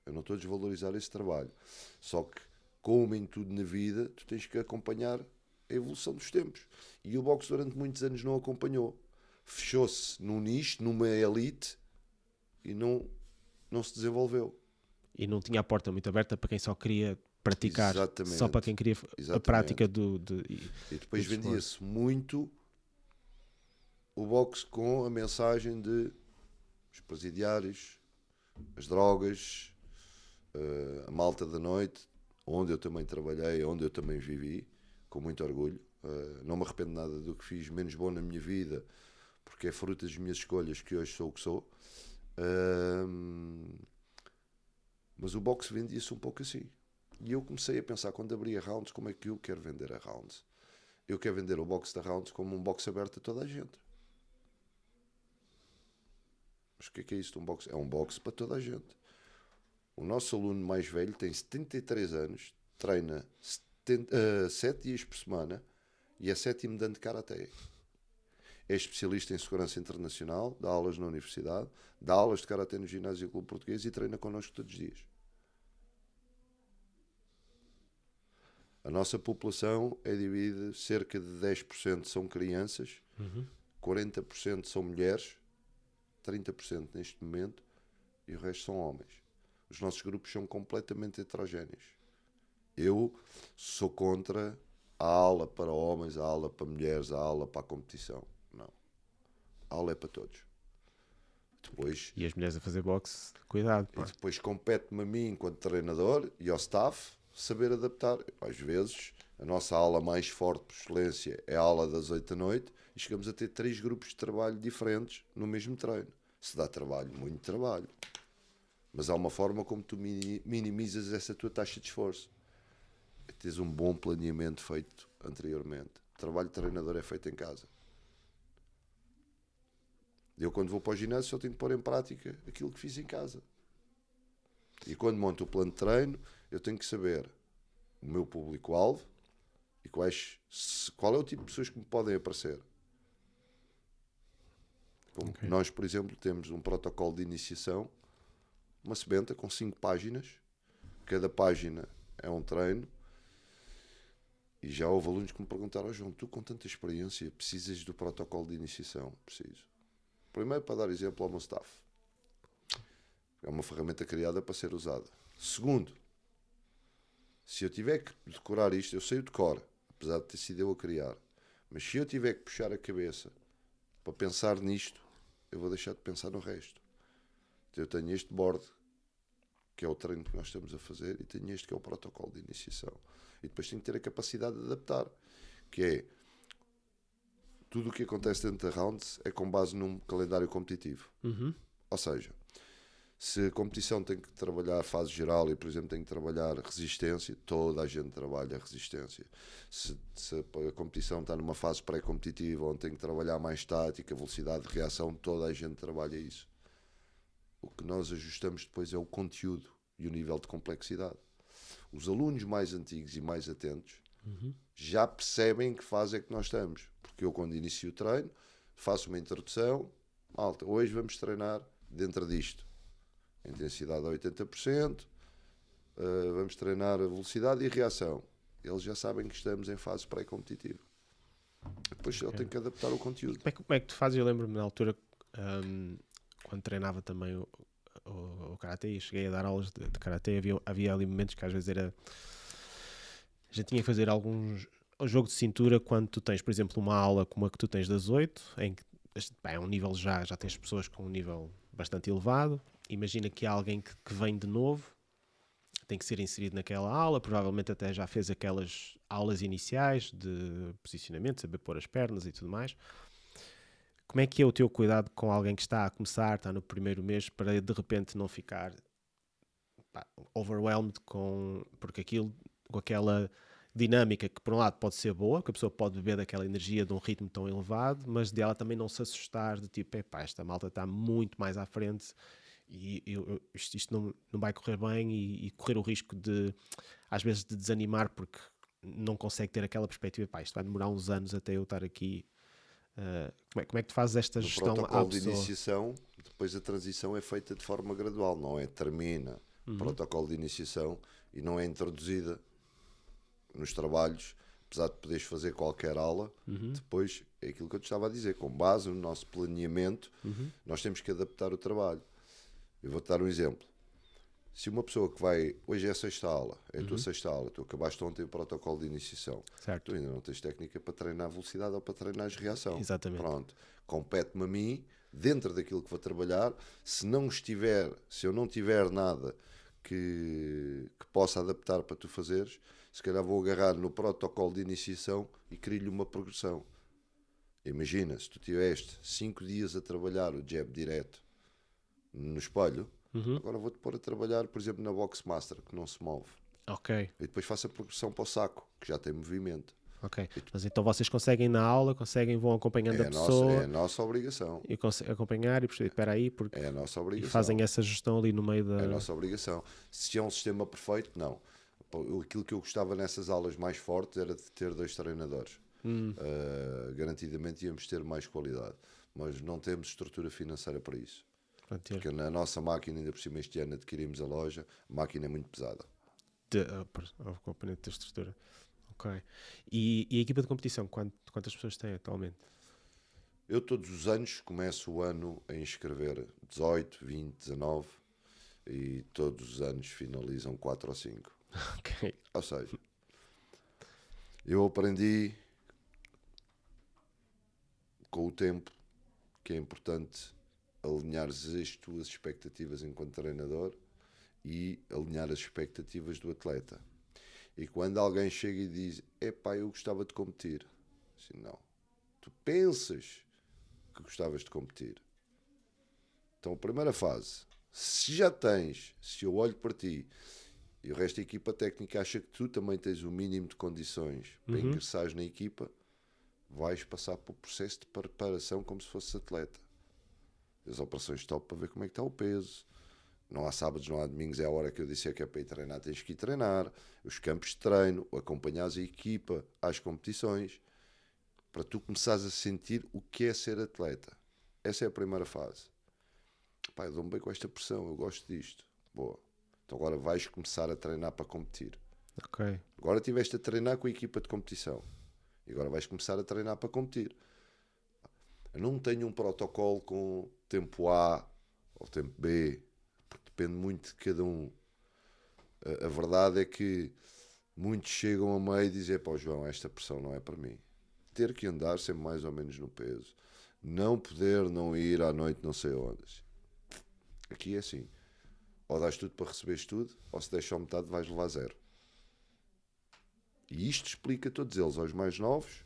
Eu não estou a desvalorizar esse trabalho. Só que, como em tudo na vida, tu tens que acompanhar a evolução dos tempos. E o boxe durante muitos anos não acompanhou. Fechou-se num nicho, numa elite, e não se desenvolveu. E não tinha a porta muito aberta para quem só queria praticar. Exatamente. Só para quem queria a prática e depois vendia-se muito o boxe com a mensagem de os presidiários, as drogas, a malta da noite, onde eu também trabalhei, onde eu também vivi, com muito orgulho. Não me arrependo nada do que fiz, menos bom na minha vida, porque é fruto das minhas escolhas que hoje sou o que sou. Mas o boxe vendia-se um pouco assim. E eu comecei a pensar, quando abri a Rounds, como é que eu quero vender a Rounds? Eu quero vender o boxe da Rounds como um boxe aberto a toda a gente. Mas o que é isso de um boxe? É um boxe para toda a gente. O nosso aluno mais velho tem 73 anos, treina 7 dias por semana e é 7º dan de Karaté. É especialista em segurança internacional, dá aulas na universidade, dá aulas de Karaté no ginásio Clube Português e treina connosco todos os dias. A nossa população é dividida, cerca de 10% são crianças, 40% são mulheres, 30% neste momento, e o resto são homens. Os nossos grupos são completamente heterogéneos. Eu sou contra a aula para homens, a aula para mulheres, a aula para a competição. Não. A aula é para todos. Depois, e as mulheres a fazer boxe, cuidado. E depois compete-me a mim, enquanto treinador, e ao staff, saber adaptar. Às vezes, a nossa aula mais forte, por excelência, é a aula das 8 da noite, e chegamos a ter 3 grupos de trabalho diferentes no mesmo treino. Se dá trabalho, muito trabalho. Mas há uma forma como tu minimizas essa tua taxa de esforço. É teres um bom planeamento feito anteriormente. O trabalho de treinador é feito em casa. Eu, quando vou para o ginásio, só tenho que pôr em prática aquilo que fiz em casa. E quando monto o plano de treino, eu tenho que saber o meu público-alvo e qual é o tipo de pessoas que me podem aparecer. Como nós, por exemplo, temos um protocolo de iniciação, uma sebenta com 5 páginas. Cada página é um treino. E já houve alunos que me perguntaram: João, tu com tanta experiência precisas do protocolo de iniciação? Preciso. Primeiro, para dar exemplo ao meu staff. É uma ferramenta criada para ser usada. Segundo, se eu tiver que decorar isto, eu sei o decor, apesar de ter sido eu a criar. Mas se eu tiver que puxar a cabeça para pensar nisto, eu vou deixar de pensar no resto. Eu tenho este board, que é o treino que nós estamos a fazer, e tenho este que é o protocolo de iniciação. E depois tenho que ter a capacidade de adaptar, que é tudo o que acontece dentro da Rounds é com base num calendário competitivo. Uhum. Ou seja, se a competição tem que trabalhar a fase geral e, por exemplo, tem que trabalhar resistência, toda a gente trabalha resistência. Se a competição está numa fase pré-competitiva, onde tem que trabalhar mais tática, velocidade de reação, toda a gente trabalha isso. O que nós ajustamos depois é o conteúdo e o nível de complexidade. Os alunos mais antigos e mais atentos já percebem em que fase é que nós estamos. Porque eu, quando inicio o treino, faço uma introdução. Malta, hoje vamos treinar dentro disto. Intensidade a 80%, vamos treinar a velocidade e a reação. Eles já sabem que estamos em fase pré-competitiva. Depois ele tem que adaptar o conteúdo. Como é que tu fazes? Eu lembro-me na altura, quando treinava também o Karatê e cheguei a dar aulas de Karatê, havia ali momentos que às vezes era... A gente tinha que fazer alguns... O jogo de cintura, quando tu tens, por exemplo, uma aula como a que tu tens das 8, em que é um nível já tens pessoas com um nível bastante elevado. Imagina que há alguém que vem de novo, tem que ser inserido naquela aula, provavelmente até já fez aquelas aulas iniciais de posicionamento, saber pôr as pernas e tudo mais. Como é que é o teu cuidado com alguém que está a começar, está no primeiro mês, para de repente não ficar overwhelmed porque aquilo, com aquela dinâmica que por um lado pode ser boa, que a pessoa pode beber daquela energia de um ritmo tão elevado, mas dela também não se assustar de tipo, esta malta está muito mais à frente e isto não vai correr bem e correr o risco de, às vezes, de desanimar porque não consegue ter aquela perspectiva, isto vai demorar uns anos até eu estar aqui. Como é que tu fazes esta gestão à protocolo pessoa? De iniciação, depois a transição é feita de forma gradual, não é? Termina o protocolo de iniciação e não é introduzida nos trabalhos, apesar de poderes fazer qualquer aula. Depois é aquilo que eu te estava a dizer, com base no nosso planeamento, nós temos que adaptar o trabalho. Eu vou-te dar um exemplo. Se uma pessoa que vai, hoje é a sexta aula, é a tua sexta aula, tu acabaste ontem o protocolo de iniciação, Certo. tu ainda não tens técnica para treinar velocidade ou para treinar reação. Exatamente. Pronto, compete-me a mim, dentro daquilo que vou trabalhar, se eu não tiver nada que possa adaptar para tu fazeres, se calhar vou agarrar no protocolo de iniciação e crio-lhe uma progressão. Imagina, se tu tiveste 5 dias a trabalhar o jab direto no espelho, agora vou-te pôr a trabalhar, por exemplo, na Box Master, que não se move. Ok. E depois faço a progressão para o saco, que já tem movimento. Ok. Mas então vocês conseguem na aula, vão acompanhando a pessoa. É a nossa obrigação. E acompanhar e perceber, espera aí, porque... É a nossa obrigação. E fazem essa gestão ali no meio da... É a nossa obrigação. Se é um sistema perfeito, não. Aquilo que eu gostava nessas aulas mais fortes era de ter 2 treinadores. Garantidamente íamos ter mais qualidade. Mas não temos estrutura financeira para isso. Porque na nossa máquina, ainda por cima este ano adquirimos a loja, a máquina é muito pesada. O componente da estrutura. Ok. E a equipa de competição, quantas pessoas tem atualmente? Eu todos os anos começo o ano a inscrever 18, 20, 19 e todos os anos finalizam 4 ou 5. Ok. Ou seja, eu aprendi com o tempo que é importante alinhares as tuas expectativas enquanto treinador e alinhar as expectativas do atleta. E quando alguém chega e diz, eu gostava de competir, assim, não, tu pensas que gostavas de competir. Então a primeira fase, se eu olho para ti e o resto da equipa técnica acha que tu também tens o mínimo de condições para ingressares na equipa, vais passar por processo de preparação como se fosse atleta. As operações top para ver como é que está o peso. Não há sábados, não há domingos, é a hora que eu disse que é para ir treinar, tens que ir treinar. Os campos de treino, acompanhares a equipa às competições, para tu começares a sentir o que é ser atleta. Essa é a primeira fase. Eu dou-me bem com esta pressão, eu gosto disto. Boa. Então agora vais começar a treinar para competir. Ok. Agora estiveste a treinar com a equipa de competição. E agora vais começar a treinar para competir. Eu não tenho um protocolo com tempo A ou tempo B, porque depende muito de cada um. A verdade é que muitos chegam a meio e dizem, João, esta pressão não é para mim. Ter que andar sempre mais ou menos no peso. Não poder não ir à noite não sei onde. Aqui é assim. Ou dás tudo para receberes tudo, ou se deixas metade vais levar 0. E isto explica a todos eles, aos mais novos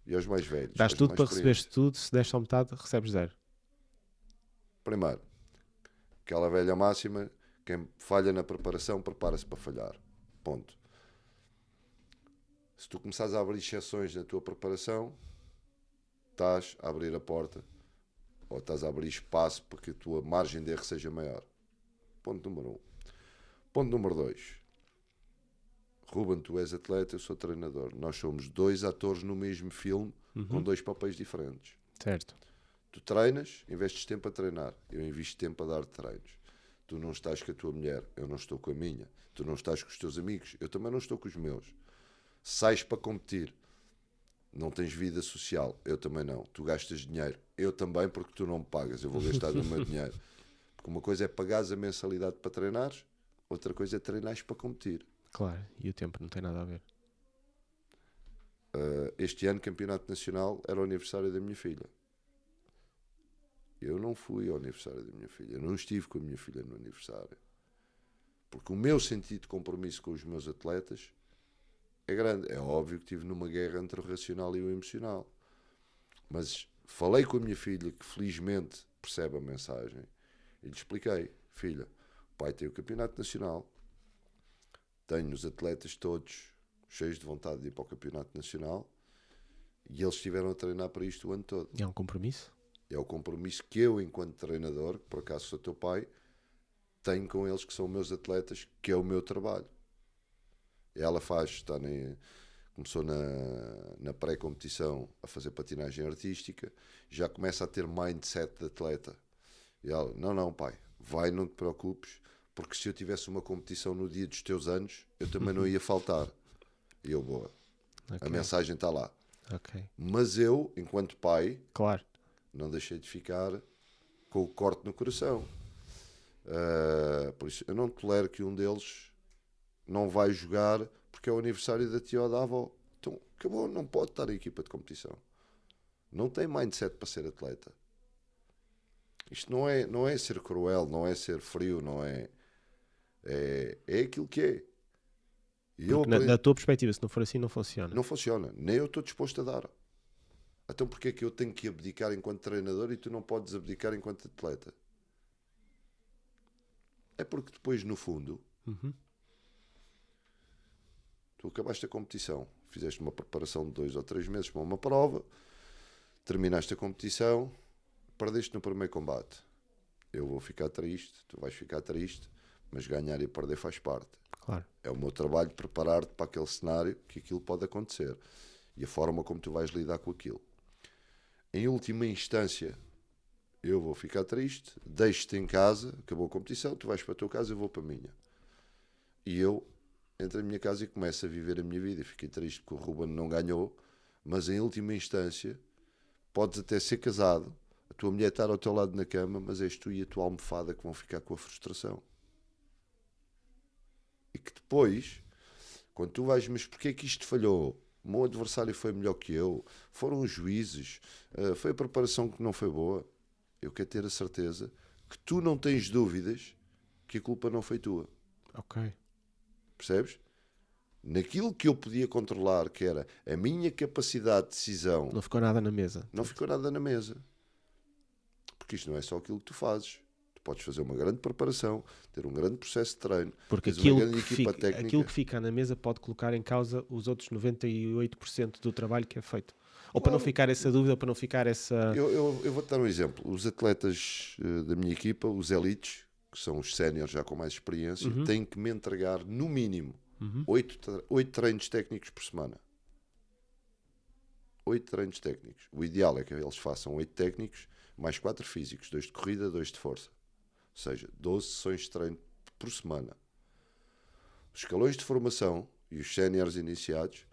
e aos mais velhos. Dás aos tudo mais para experientes. receberes tudo, se des só metade, recebes zero. Primeiro, aquela velha máxima, quem falha na preparação, prepara-se para falhar. Ponto. Se tu começares a abrir exceções na tua preparação, estás a abrir a porta ou estás a abrir espaço para que a tua margem de erro seja maior. Ponto número 1. Ponto número 2. Ruben, tu és atleta, eu sou treinador. Nós somos dois atores no mesmo filme com dois papéis diferentes. Certo. Tu treinas, investes tempo a treinar. Eu invisto tempo a dar treinos. Tu não estás com a tua mulher, eu não estou com a minha. Tu não estás com os teus amigos, eu também não estou com os meus. Sais para competir. Não tens vida social, eu também não. Tu gastas dinheiro, eu também, porque tu não me pagas. Eu vou gastar o meu dinheiro. Porque uma coisa é pagares a mensalidade para treinares, outra coisa é treinares para competir. Claro, e o tempo não tem nada a ver. Este ano, campeonato nacional, era o aniversário da minha filha. Eu não fui ao aniversário da minha filha. Eu não estive com a minha filha no aniversário. Porque o meu sentido de compromisso com os meus atletas é grande. É óbvio que estive numa guerra entre o racional e o emocional. Mas falei com a minha filha, que felizmente percebe a mensagem, e lhe expliquei: filha, o pai tem o campeonato nacional, tenho os atletas todos cheios de vontade de ir para o campeonato nacional, e eles estiveram a treinar para isto o ano todo. É um compromisso? É o compromisso que eu, enquanto treinador, que por acaso sou teu pai, tenho com eles, que são meus atletas, que é o meu trabalho. Ela começou na pré-competição a fazer patinagem artística, já começa a ter mindset de atleta. E ela: não pai, vai, não te preocupes, porque se eu tivesse uma competição no dia dos teus anos, eu também não ia faltar. E eu: boa, a mensagem está lá. Ok. Mas eu, enquanto pai, Claro. não deixei de ficar com o corte no coração. Por isso, eu não tolero que um deles não vai jogar porque é o aniversário da tia ou da avó. Então, acabou, não pode estar em equipa de competição. Não tem mindset para ser atleta. Isto não é ser cruel, não é ser frio, não é... É aquilo que é. E eu Na tua perspectiva, se não for assim, não funciona. Não funciona. Nem eu estou disposto a dar. Então porquê é que eu tenho que abdicar enquanto treinador e tu não podes abdicar enquanto atleta? É porque depois, no fundo, tu acabaste a competição, fizeste uma preparação de 2 ou 3 meses para uma prova, terminaste a competição, perdeste no primeiro combate. Eu vou ficar triste, tu vais ficar triste, mas ganhar e perder faz parte. Claro. É o meu trabalho preparar-te para aquele cenário que aquilo pode acontecer e a forma como tu vais lidar com aquilo. Em última instância, eu vou ficar triste, deixo-te em casa, acabou a competição, tu vais para a tua casa, eu vou para a minha. E eu entro na minha casa e começo a viver a minha vida. Fiquei triste porque o Ruben não ganhou, mas em última instância, podes até ser casado, a tua mulher estar ao teu lado na cama, mas és tu e a tua almofada que vão ficar com a frustração. E que depois, quando tu vais, mas porquê é que isto falhou? O meu adversário foi melhor que eu, foram os juízes, foi a preparação que não foi boa. Eu quero ter a certeza que tu não tens dúvidas que a culpa não foi tua. Ok. Percebes? Naquilo que eu podia controlar, que era a minha capacidade de decisão, Não ficou nada na mesa. não ficou nada na mesa. Porque isto não é só aquilo que tu fazes. Tu podes fazer uma grande preparação, ter um grande processo de treino, Porque teres uma grande equipa aquilo técnica. que fica na mesa pode colocar em causa os outros 98% do trabalho que é feito. Ou para não ficar essa dúvida, ou para não ficar essa... Eu vou-te dar um exemplo. Os atletas da minha equipa, os elites, que são os séniores já com mais experiência, têm que me entregar, no mínimo, 8 treinos técnicos por semana. 8 treinos técnicos. O ideal é que eles façam 8 técnicos, mais 4 físicos, 2 de corrida, 2 de força. Ou seja, 12 sessões de treino por semana. Os escalões de formação e os séniores iniciados,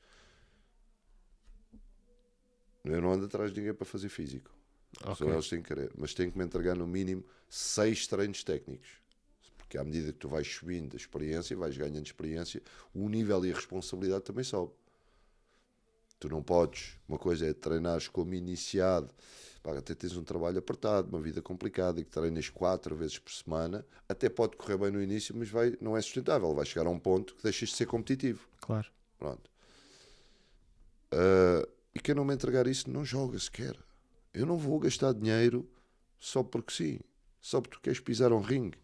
eu não ando atrás de ninguém para fazer físico. Ok. Só eles têm que querer. Mas têm que me entregar no mínimo 6 treinos técnicos. Porque à medida que tu vais subindo a experiência, vais ganhando experiência, o nível e a responsabilidade também sobe. Tu não podes, uma coisa é treinares como iniciado, pá, até tens um trabalho apertado, uma vida complicada e que treinas 4 vezes por semana, até pode correr bem no início, mas não é sustentável. Vai chegar a um ponto que deixas de ser competitivo. Claro. Pronto. E quem não me entregar isso não joga sequer. Eu não vou gastar dinheiro só porque sim, só porque tu queres pisar um ringue.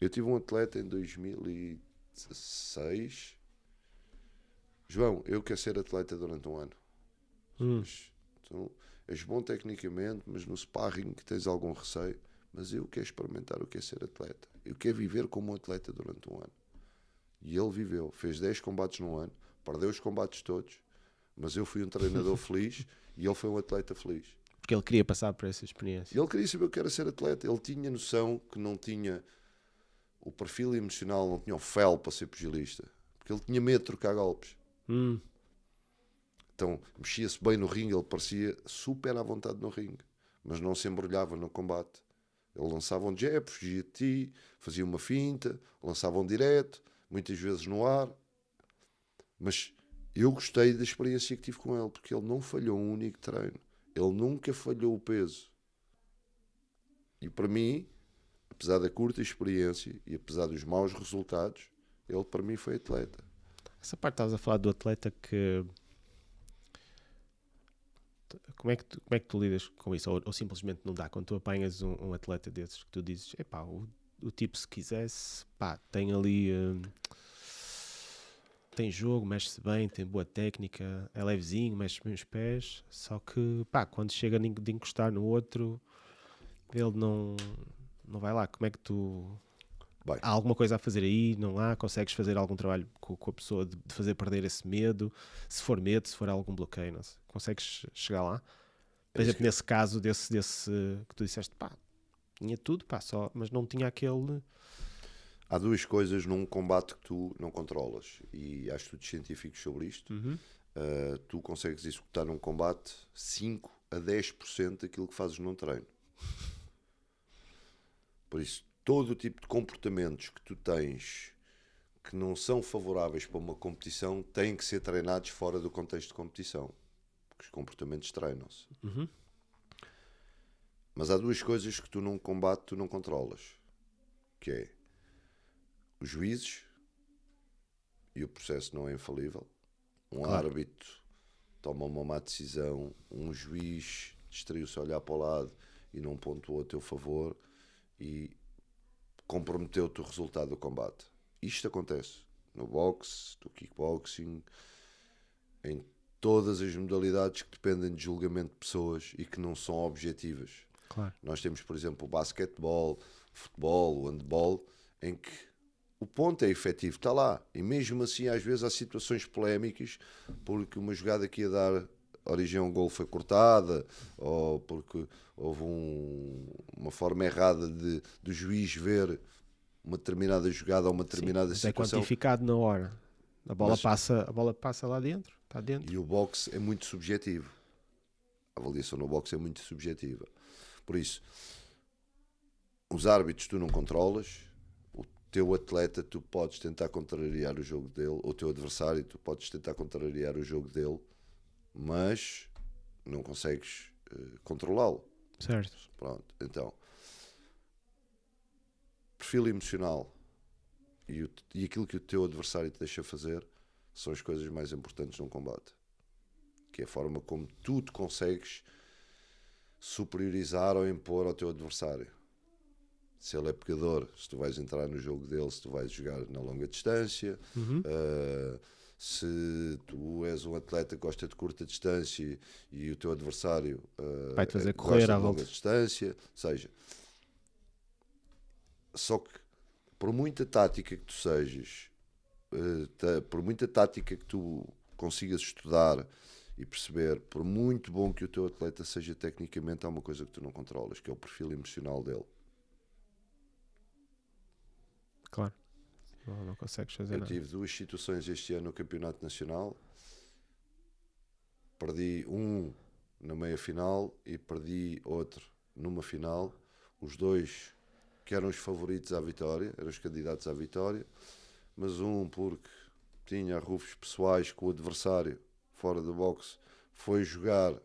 Eu tive um atleta em 2016. João, eu quero ser atleta durante um ano. Mas, tu és bom tecnicamente, mas no sparring tens algum receio. Mas eu quero experimentar o que é ser atleta. Eu quero viver como um atleta durante um ano. E ele viveu. Fez 10 combates num ano. Perdeu os combates todos. Mas eu fui um treinador feliz e ele foi um atleta feliz. Porque ele queria passar por essa experiência. E ele queria saber o que era ser atleta. Ele tinha noção que não tinha o perfil emocional, não tinha o fel para ser pugilista. Porque ele tinha medo de trocar golpes. Então, mexia-se bem no ringue, ele parecia super à vontade no ringue. Mas não se embrulhava no combate. Ele lançava um jab, fugia de ti, fazia uma finta, lançava um direto, muitas vezes no ar. Mas eu gostei da experiência que tive com ele, porque ele não falhou um único treino. Ele nunca falhou o peso. E para mim, apesar da curta experiência e apesar dos maus resultados, ele para mim foi atleta. Essa parte estavas a falar do atleta que... Como é que tu lidas com isso? Ou simplesmente não dá? Quando tu apanhas um atleta desses que tu dizes, epá, o tipo se quisesse, pá, tem ali... tem jogo, mexe-se bem, tem boa técnica, é levezinho, mexe bem os pés, só que, pá, quando chega de encostar no outro, ele não vai lá. Como é que tu... Bem, Há alguma coisa a fazer aí? Não há? Consegues fazer algum trabalho com a pessoa de fazer perder esse medo? Se for medo, se for algum bloqueio, não sei. Consegues chegar lá? Por exemplo, nesse caso desse que tu disseste, pá, tinha tudo, pá, só, mas não tinha aquele... há duas coisas num combate que tu não controlas. E há estudos científicos sobre isto. Tu consegues executar num combate 5 a 10% daquilo que fazes num treino. Por isso, todo o tipo de comportamentos que tu tens que não são favoráveis para uma competição têm que ser treinados fora do contexto de competição. Porque os comportamentos treinam-se. Mas há duas coisas que tu num combate tu não controlas. Que é os juízes, e o processo não é infalível. Claro. Árbitro toma uma má decisão, um juiz distraiu-se a olhar para o lado e não pontuou a teu favor e comprometeu-te o resultado do combate. Isto acontece no boxe, no kickboxing, em todas as modalidades que dependem de julgamento de pessoas e que não são objetivas. Claro. Nós temos, por exemplo, o basquetebol, o futebol, o handball, em que o ponto é efetivo, está lá. E mesmo assim, às vezes, há situações polémicas, porque uma jogada que ia dar origem a um gol foi cortada, ou porque houve uma forma errada do juiz ver uma determinada jogada ou uma determinada situação. É quantificado na hora. A bola passa lá dentro, está dentro. E o boxe é muito subjetivo. A avaliação no boxe é muito subjetiva. Por isso, os árbitros tu não controlas. O teu atleta tu podes tentar contrariar o jogo dele. O teu adversário tu podes tentar contrariar o jogo dele. Mas não consegues controlá-lo. Certo. Pronto, então perfil emocional e aquilo que o teu adversário te deixa fazer são as coisas mais importantes num combate, que é a forma como tu te consegues superiorizar ou impor ao teu adversário. Se ele é pegador, se tu vais entrar no jogo dele, se tu vais jogar na longa distância, se tu és um atleta que gosta de curta distância e o teu adversário vai-te fazer correr à de longa volta. distância, ou seja, só que por muita tática que tu sejas, por muita tática que tu consigas estudar e perceber, por muito bom que o teu atleta seja tecnicamente, há uma coisa que tu não controlas, que é o perfil emocional dele. Claro. Não consegues fazer nada. Eu tive 2 situações este ano no Campeonato Nacional. Perdi um na meia-final e perdi outro numa final. Os dois que eram os favoritos à vitória, eram os candidatos à vitória. Mas um porque tinha arrufos pessoais com o adversário fora do boxe, foi jogar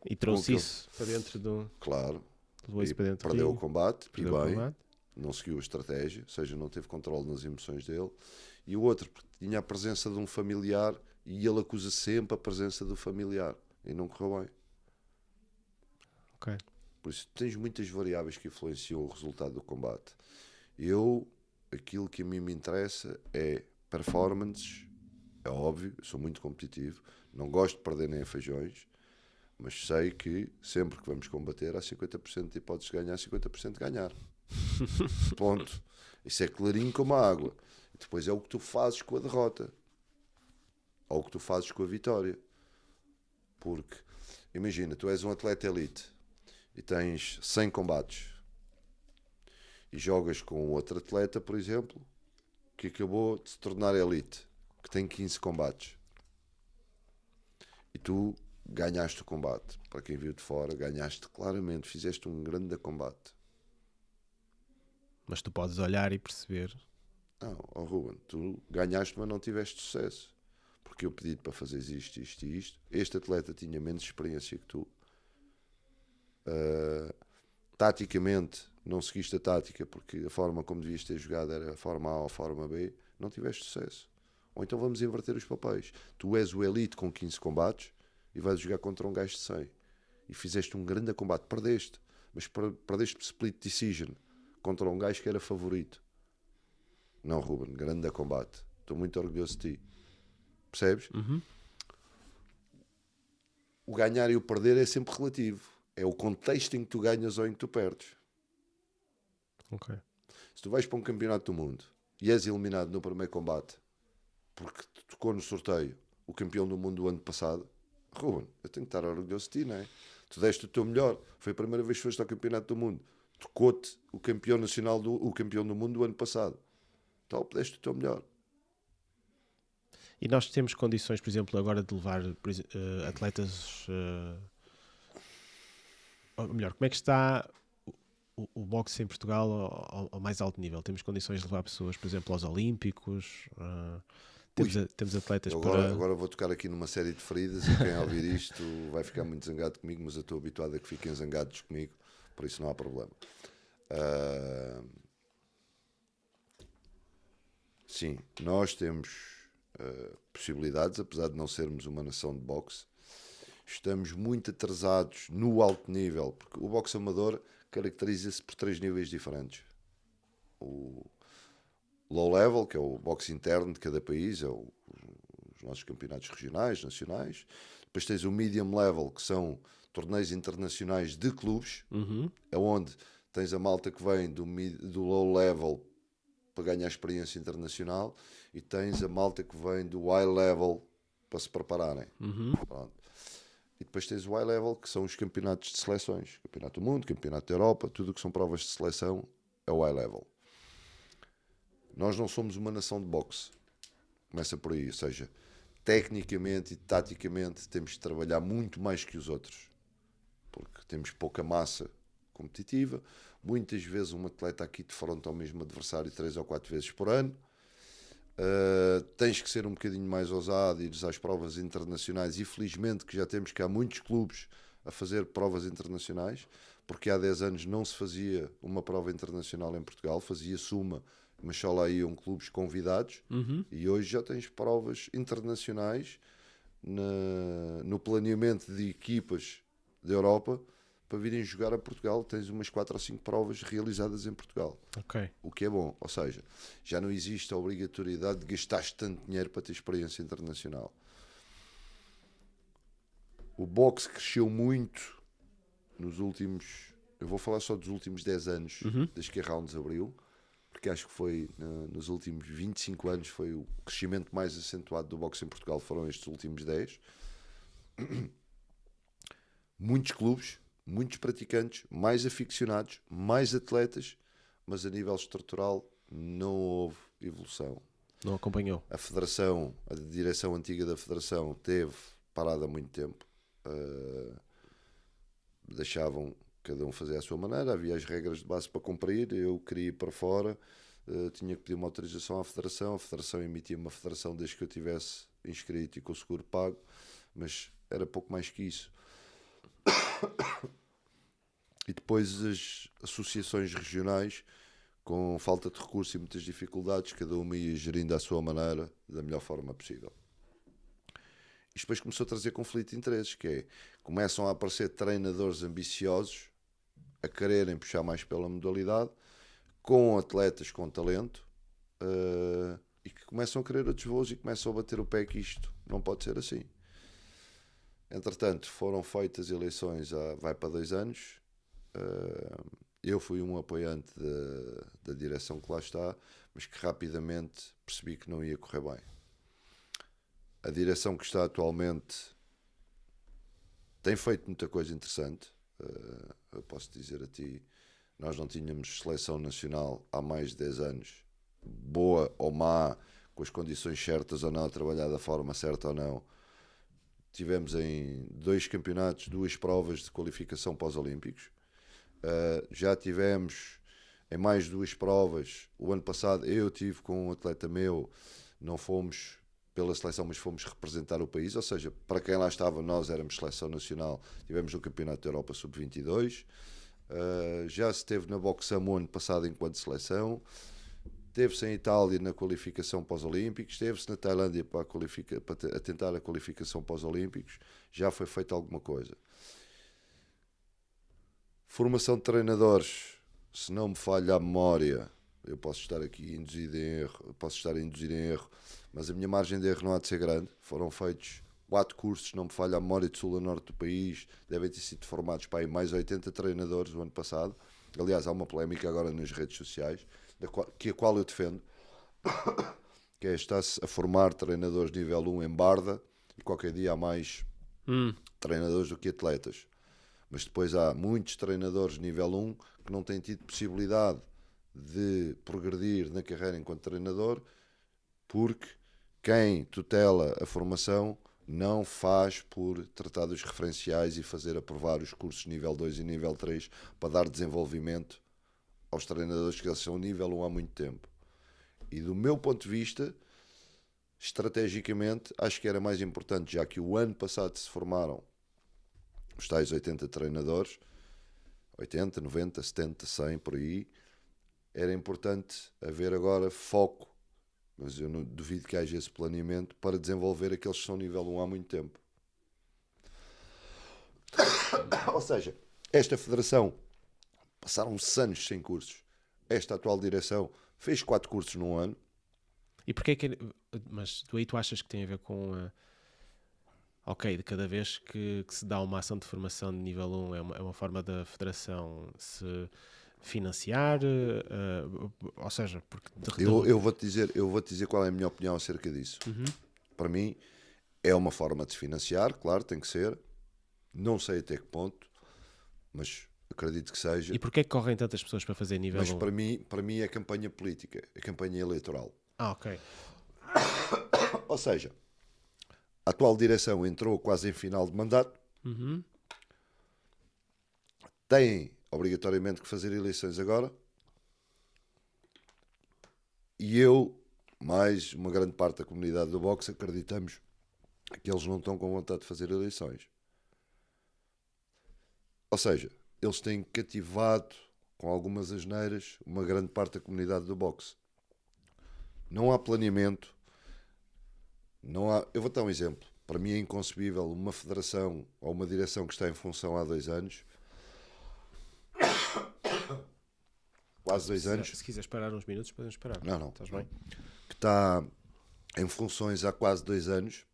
e trouxe isso para dentro do... Claro. Levou isso para dentro perdeu o combate, perdeu o combate. Não seguiu a estratégia, ou seja, não teve controle nas emoções dele. E o outro, porque tinha a presença de um familiar e ele acusa sempre a presença do familiar e não correu bem. Ok. Por isso tens muitas variáveis que influenciam o resultado do combate. Aquilo que a mim me interessa é performances, é óbvio, eu sou muito competitivo, não gosto de perder nem a feijões, mas sei que sempre que vamos combater há 50% de hipóteses de ganhar, 50% de ganhar. Ponto. Isso é clarinho como a água. E depois é o que tu fazes com a derrota. Ou o que tu fazes com a vitória. Porque, imagina, tu és um atleta elite e tens 100 combates e jogas com outro atleta, por exemplo, que acabou de se tornar elite, que tem 15 combates. E tu ganhaste o combate. Para quem viu de fora, ganhaste claramente, fizeste um grande combate. Mas tu podes olhar e perceber. Não, oh Ruben, tu ganhaste, mas não tiveste sucesso. Porque eu pedi-te para fazeres isto, isto e isto. Este atleta tinha menos experiência que tu. Taticamente, não seguiste a tática porque a forma como devias ter jogado era a forma A ou a forma B. Não tiveste sucesso. Ou então vamos inverter os papéis. Tu és o elite com 15 combates e vais jogar contra um gajo de 100. E fizeste um grande combate. Perdeste. Mas perdeste por split decision contra um gajo que era favorito. Não, Ruben, grande combate. Estou muito orgulhoso de ti. Percebes? O ganhar e o perder é sempre relativo. É o contexto em que tu ganhas ou em que tu perdes. Ok. Se tu vais para um campeonato do mundo e és eliminado no primeiro combate porque te tocou no sorteio o campeão do mundo do ano passado, Ruben, eu tenho que estar orgulhoso de ti, não é? Tu deste o teu melhor. Foi a primeira vez que foste ao campeonato do mundo. Tocou-te o campeão nacional, o campeão do mundo do ano passado. Então, deste o teu melhor. E nós temos condições, por exemplo, agora de levar atletas. Ou melhor, como é que está o boxe em Portugal ao mais alto nível? Temos condições de levar pessoas, por exemplo, aos Olímpicos? Temos atletas Agora vou tocar aqui numa série de feridas e quem ouvir isto vai ficar muito zangado comigo, mas eu estou habituado a que fiquem zangados comigo, por isso não há problema. Sim, nós temos possibilidades, apesar de não sermos uma nação de boxe. Estamos muito atrasados no alto nível, porque o boxe amador caracteriza-se por 3 níveis diferentes. O low level, que é o boxe interno de cada país, é os nossos campeonatos regionais, nacionais. Depois tens o medium level, que são torneios internacionais de clubes, é onde tens a malta que vem do low level para ganhar experiência internacional e tens a malta que vem do high level para se prepararem. Pronto. E depois tens o high level, que são os campeonatos de seleções. Campeonato do Mundo, Campeonato da Europa, tudo o que são provas de seleção é o high level. Nós não somos uma nação de boxe. Começa por aí, ou seja, tecnicamente e taticamente temos de trabalhar muito mais que os outros. Porque temos pouca massa competitiva. Muitas vezes um atleta aqui defronta ao mesmo adversário 3 ou 4 vezes por ano. Tens que ser um bocadinho mais ousado, ires às provas internacionais e felizmente que já temos cá muitos clubes a fazer provas internacionais, porque há 10 anos não se fazia uma prova internacional em Portugal, fazia-se uma, mas só lá iam clubes convidados. E hoje já tens provas internacionais no planeamento de equipas da Europa para virem jogar a Portugal. Tens umas 4 ou 5 provas realizadas em Portugal. Ok. O que é bom, ou seja, já não existe a obrigatoriedade de gastar tanto dinheiro para ter experiência internacional. O boxe cresceu muito nos últimos, eu vou falar só dos últimos 10 anos, desde que a Rounds abriu, porque acho que foi nos últimos 25 anos foi o crescimento mais acentuado do boxe em Portugal, foram estes últimos 10. Muitos clubes, muitos praticantes, mais aficionados, mais atletas, mas a nível estrutural não houve evolução. Não acompanhou. A federação, a direção antiga da federação teve parada há muito tempo. Deixavam cada um fazer à sua maneira, havia as regras de base para cumprir, eu queria ir para fora, tinha que pedir uma autorização à federação, a federação emitia uma federação desde que eu tivesse inscrito e com o seguro pago, mas era pouco mais que isso. E depois as associações regionais, com falta de recursos e muitas dificuldades, cada uma ia gerindo à sua maneira, da melhor forma possível. Isto depois começou a trazer conflito de interesses, que é, começam a aparecer treinadores ambiciosos a quererem puxar mais pela modalidade, com atletas com talento, e que começam a querer outros voos e começam a bater o pé que isto não pode ser assim. Entretanto, foram feitas eleições vai para 2 anos. Eu fui um apoiante da direção que lá está, mas que rapidamente percebi que não ia correr bem. A direção que está atualmente tem feito muita coisa interessante. Eu posso dizer a ti, nós não tínhamos seleção nacional há mais de 10 anos, boa ou má, com as condições certas ou não, a trabalhar da forma certa ou não. Tivemos em 2 campeonatos, 2 provas de qualificação para os Olímpicos. Já tivemos em mais 2 provas. O ano passado eu tive com um atleta meu, não fomos pela seleção, mas fomos representar o país, ou seja, para quem lá estava, nós éramos seleção nacional. Tivemos no Campeonato da Europa Sub-22. Já se esteve na Boxamo ano passado enquanto seleção. Esteve-se em Itália na qualificação para os Olímpicos, esteve-se na Tailândia para tentar a qualificação para os Olímpicos. Já foi feita alguma coisa. Formação de treinadores, se não me falha a memória, eu posso estar aqui induzido em erro, mas a minha margem de erro não há de ser grande. Foram feitos 4 cursos, não me falha a memória, de sul a norte do país, devem ter sido formados para aí mais 80 treinadores o ano passado. Aliás, há uma polémica agora nas redes sociais, a qual eu defendo, que é, está-se a formar treinadores nível 1 em Barda, e qualquer dia há mais treinadores do que atletas. Mas depois há muitos treinadores nível 1 que não têm tido possibilidade de progredir na carreira enquanto treinador, porque quem tutela a formação não faz por tratar dos referenciais e fazer aprovar os cursos nível 2 e nível 3 para dar desenvolvimento aos treinadores que eles são nível 1 há muito tempo. E do meu ponto de vista, estrategicamente, acho que era mais importante, já que o ano passado se formaram os tais 80 treinadores, 80, 90, 70, 100, por aí, era importante haver agora foco, mas eu não duvido que haja esse planeamento para desenvolver aqueles que são nível 1 há muito tempo. Ou seja, esta federação passaram-se anos sem cursos. Esta atual direção fez 4 cursos num ano. E porquê que... Mas tu achas que tem a ver com... Ok, de cada vez que se dá uma ação de formação de nível 1 é uma forma da federação se financiar, ou seja, porque... Eu vou-te dizer qual é a minha opinião acerca disso. Para mim, é uma forma de se financiar, claro, tem que ser. Não sei até que ponto, mas acredito que seja. E porquê é que correm tantas pessoas para fazer nível 1? Mas para mim é campanha política, é campanha eleitoral. Ok. Ou seja, a atual direção entrou quase em final de mandato. Tem obrigatoriamente que fazer eleições agora. E eu, mais uma grande parte da comunidade do boxe, acreditamos que eles não estão com vontade de fazer eleições. Ou seja, eles têm cativado, com algumas asneiras, uma grande parte da comunidade do boxe. Não há planeamento. Eu vou dar um exemplo. Para mim é inconcebível uma federação ou uma direção que está em função há 2 anos, quase 2 anos. Se quiseres parar uns minutos, podemos parar. Não. Estás bem? Que está em funções há quase 2 anos.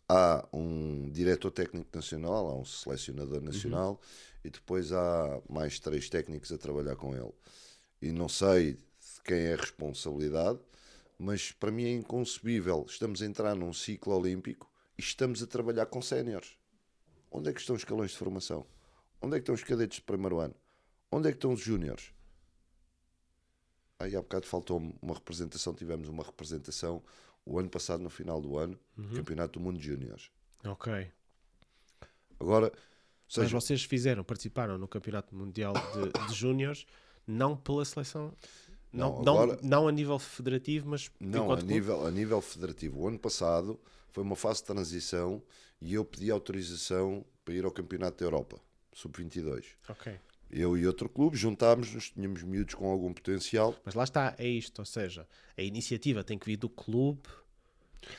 Há um diretor técnico nacional, há um selecionador nacional e depois há mais 3 técnicos a trabalhar com ele. E não sei de quem é a responsabilidade, mas para mim é inconcebível. Estamos a entrar num ciclo olímpico e estamos a trabalhar com séniores. Onde é que estão os escalões de formação? Onde é que estão os cadetes de primeiro ano? Onde é que estão os júniores? Aí há bocado faltou uma representação, tivemos uma representação o ano passado, no final do ano, Campeonato do Mundo de Júniores. Ok. Agora, mas vocês participaram no Campeonato Mundial de Júniores, não pela seleção... Não a nível federativo, mas não, a nível federativo. O ano passado foi uma fase de transição e eu pedi autorização para ir ao Campeonato da Europa, Sub-22. Ok. Eu e outro clube juntámos-nos, tínhamos miúdos com algum potencial. Mas lá está, é isto, ou seja, a iniciativa tem que vir do clube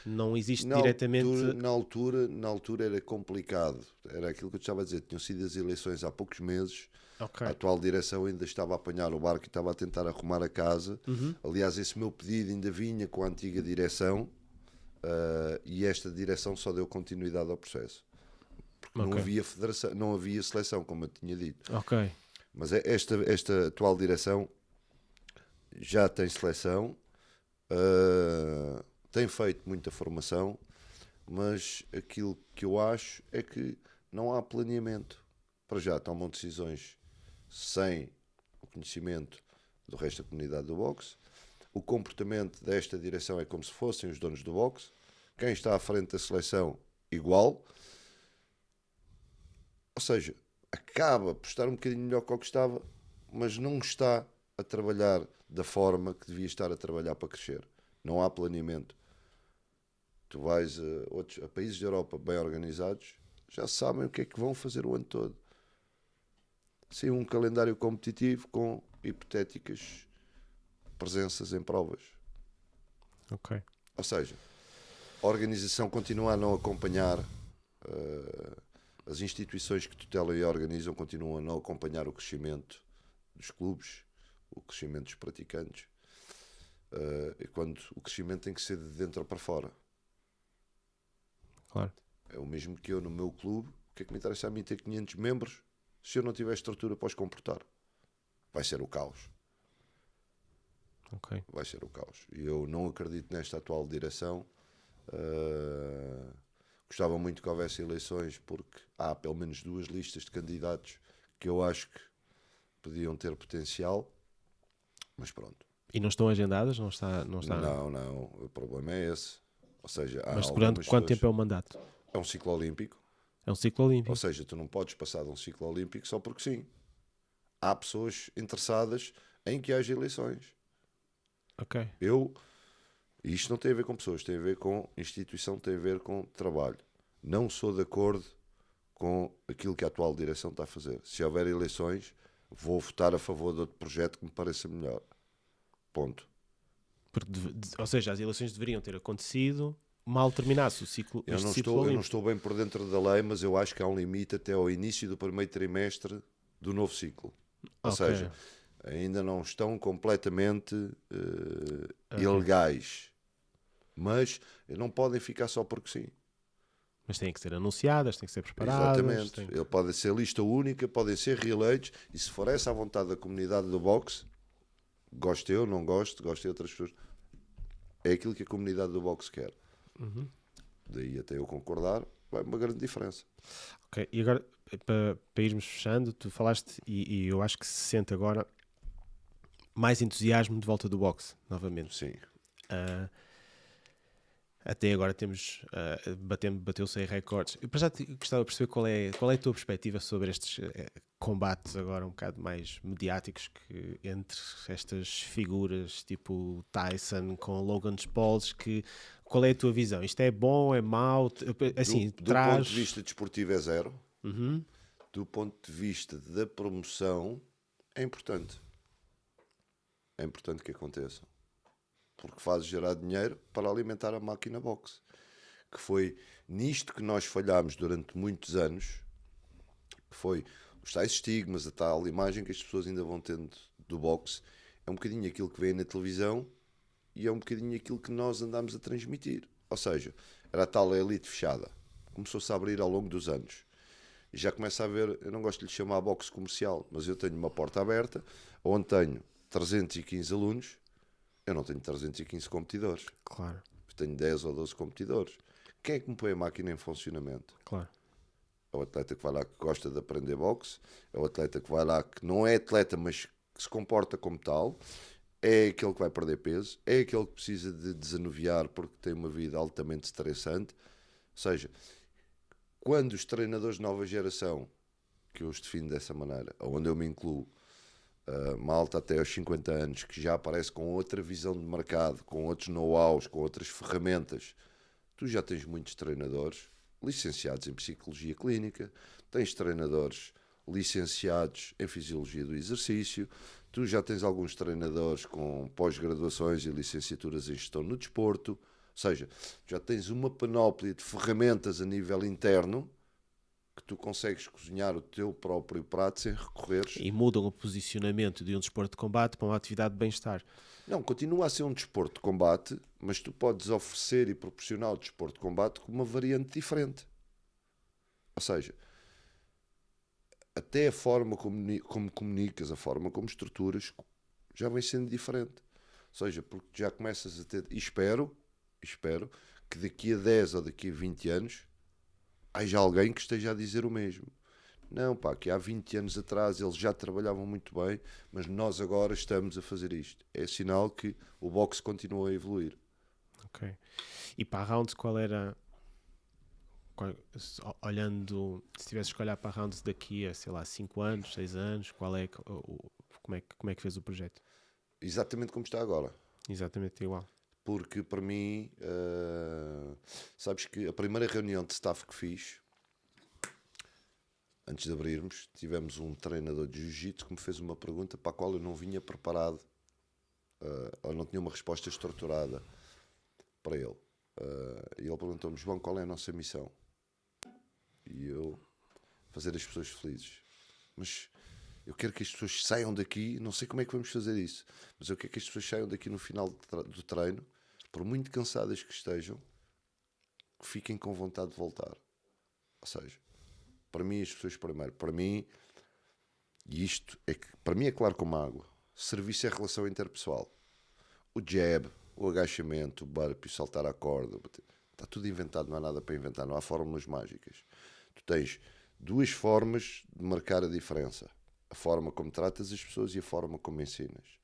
Não existe diretamente... Na altura era complicado. Era aquilo que eu te estava a dizer. Tinham sido as eleições há poucos meses. Ok. A atual direção ainda estava a apanhar o barco e estava a tentar arrumar a casa. Aliás, esse meu pedido ainda vinha com a antiga direção, e esta direção só deu continuidade ao processo. Porque não Ok. havia federação, não havia seleção, como eu tinha dito. Ok. Mas esta atual direção já tem seleção, tem feito muita formação, mas aquilo que eu acho é que não há planeamento. Para já tomam decisões sem o conhecimento do resto da comunidade do boxe. O comportamento desta direção é como se fossem os donos do boxe. Quem está à frente da seleção, igual. Ou seja, acaba por estar um bocadinho melhor que o que estava, mas não está a trabalhar da forma que devia estar a trabalhar para crescer. Não há planeamento. Tu vais a países da Europa bem organizados, já sabem o que é que vão fazer o ano todo. Sem um calendário competitivo com hipotéticas presenças em provas. Ok. Ou seja, a organização continua a não acompanhar, as instituições que tutelam e organizam continuam a não acompanhar o crescimento dos clubes, o crescimento dos praticantes, e quando o crescimento tem que ser de dentro para fora. Claro. É o mesmo que eu no meu clube. O que é que me interessa a mim ter 500 membros se eu não tiver estrutura para os comportar? Vai ser o caos. Ok. Vai ser o caos. E eu não acredito nesta atual direção. Gostava muito que houvesse eleições, porque há pelo menos 2 listas de candidatos que eu acho que podiam ter potencial, mas pronto. E não estão agendadas? Não está... Não, o problema é esse. Ou seja, há Mas algumas durante quanto pessoas... tempo é o mandato? É um ciclo olímpico. É um ciclo Ou olímpico. seja, tu não podes passar de um ciclo olímpico só porque sim. Há pessoas interessadas em que haja eleições. Ok. E isto não tem a ver com pessoas, tem a ver com instituição, tem a ver com trabalho. Não sou de acordo com aquilo que a atual direção está a fazer. Se houver eleições, vou votar a favor de outro projeto que me pareça melhor. Ponto. Porque, ou seja, as eleições deveriam ter acontecido mal terminasse o ciclo, Eu este não ciclo estou olímpico. bem por dentro da lei, mas eu acho que há um limite até ao início do primeiro trimestre do novo ciclo. Ou Ok. seja, ainda não estão completamente Ok. ilegais. Mas não podem ficar só porque sim. Mas têm que ser anunciadas, têm que ser preparadas. Exatamente. Ele pode ser lista única, podem ser reeleitos, e se for essa a vontade da comunidade do boxe, gosto eu, não gosto, gosto de outras pessoas, é aquilo que a comunidade do boxe quer. Daí até eu concordar, vai uma grande diferença. Ok, e agora, para irmos fechando, tu falaste, e eu acho que se sente agora mais entusiasmo de volta do boxe, novamente. Sim. Até agora temos, bateu-se em recordes. Eu para já gostava de perceber qual é a tua perspectiva sobre estes combates agora um bocado mais mediáticos, que entre estas figuras tipo Tyson com Logan Paul, qual é a tua visão? Isto é bom, é mau? Assim, Do ponto de vista desportivo é zero. Uhum. Do ponto de vista da promoção é importante. É importante que aconteça. Porque faz gerar dinheiro para alimentar a máquina boxe. Que foi nisto que nós falhámos durante muitos anos, que foi os tais estigmas, a tal imagem que as pessoas ainda vão tendo do boxe. É um bocadinho aquilo que vem na televisão e é um bocadinho aquilo que nós andamos a transmitir. Ou seja, era a tal elite fechada. Começou-se a abrir ao longo dos anos. E já começa a haver, eu não gosto de lhe chamar boxe comercial, mas eu tenho uma porta aberta, onde tenho 315 alunos. Eu não tenho 315 competidores. Claro. Tenho 10 ou 12 competidores. Quem é que me põe a máquina em funcionamento? Claro. É o atleta que vai lá que gosta de aprender boxe. É o atleta que vai lá que não é atleta, mas que se comporta como tal. É aquele que vai perder peso. É aquele que precisa de desanuviar porque tem uma vida altamente estressante. Ou seja, quando os treinadores de nova geração, que eu os defino dessa maneira, onde eu me incluo, malta até aos 50 anos, que já aparece com outra visão de mercado, com outros know-hows, com outras ferramentas, tu já tens muitos treinadores licenciados em psicologia clínica, tens treinadores licenciados em fisiologia do exercício, tu já tens alguns treinadores com pós-graduações e licenciaturas em gestão no desporto. seja, já tens uma panóplia de ferramentas a nível interno que tu consegues cozinhar o teu próprio prato sem recorreres. E mudam o posicionamento de um desporto de combate para uma atividade de bem-estar. Não, continua a ser um desporto de combate, mas tu podes oferecer e proporcionar o desporto de combate com uma variante diferente. Ou seja, até a forma como comunicas, a forma como estruturas, já vem sendo diferente. Ou seja, porque já começas a ter... E espero que daqui a 10 ou daqui a 20 anos haja alguém que esteja a dizer o mesmo. Não, pá, que há 20 anos atrás eles já trabalhavam muito bem, mas nós agora estamos a fazer isto. É sinal que o boxe continua a evoluir. Ok. E para a Rounds, qual era... olhando, se tivesses que olhar para a Rounds daqui a, sei lá, 5 anos, 6 anos, como é que fez o projeto? Exatamente como está agora. Exatamente igual. Porque para mim, sabes que a primeira reunião de staff que fiz, antes de abrirmos, tivemos um treinador de jiu-jitsu que me fez uma pergunta para a qual eu não vinha preparado, ou não tinha uma resposta estruturada para ele. E ele perguntou-me: João, qual é a nossa missão? E eu: fazer as pessoas felizes. Mas eu quero que as pessoas saiam daqui, não sei como é que vamos fazer isso, mas eu quero que as pessoas saiam daqui no final do treino, por muito cansadas que estejam, que fiquem com vontade de voltar. Ou seja, para mim as pessoas primeiro, para mim, e isto é que para mim é claro como água, serviço é relação interpessoal. O jab, o agachamento, o burpee, o saltar à corda, está tudo inventado, não há nada para inventar, não há fórmulas mágicas. Tu tens duas formas de marcar a diferença: a forma como tratas as pessoas e a forma como ensinas.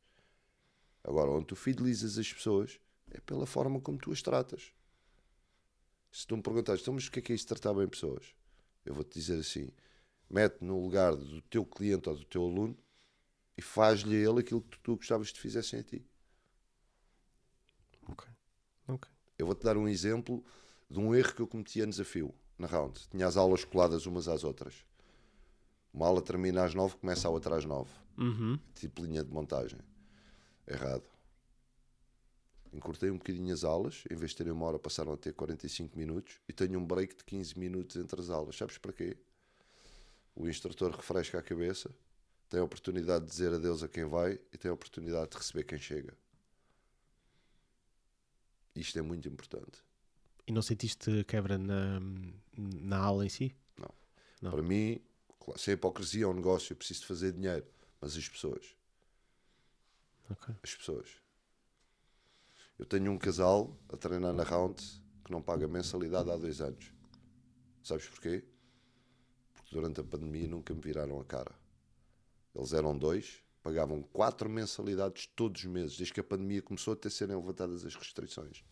Agora, onde tu fidelizas as pessoas é pela forma como tu as tratas. Se tu me perguntares: então, mas o que é isso de tratar bem pessoas? Eu vou-te dizer assim: mete no lugar do teu cliente ou do teu aluno e faz-lhe a ele aquilo que tu gostavas de fizessem a ti. Ok. Eu vou-te dar um exemplo de um erro que eu cometi a desafio na round. Tinha as aulas coladas umas às outras. Uma aula termina às 9, começa a outra às 9. Tipo linha de montagem. Errado. Encurtei um bocadinho as aulas, em vez de terem uma hora passaram a ter 45 minutos e tenho um break de 15 minutos entre as aulas. Sabes para quê? O instrutor refresca a cabeça, tem a oportunidade de dizer adeus a quem vai e tem a oportunidade de receber quem chega. Isto é muito importante. E não sentiste quebra na aula em si? Não. Para mim, sem hipocrisia, é um negócio, eu preciso de fazer dinheiro, mas as pessoas. Okay. As pessoas. Eu tenho um casal a treinar na round que não paga mensalidade há 2 anos. Sabes porquê? Porque durante a pandemia nunca me viraram a cara. Eles eram 2, pagavam 4 mensalidades todos os meses, desde que a pandemia começou até serem levantadas as restrições.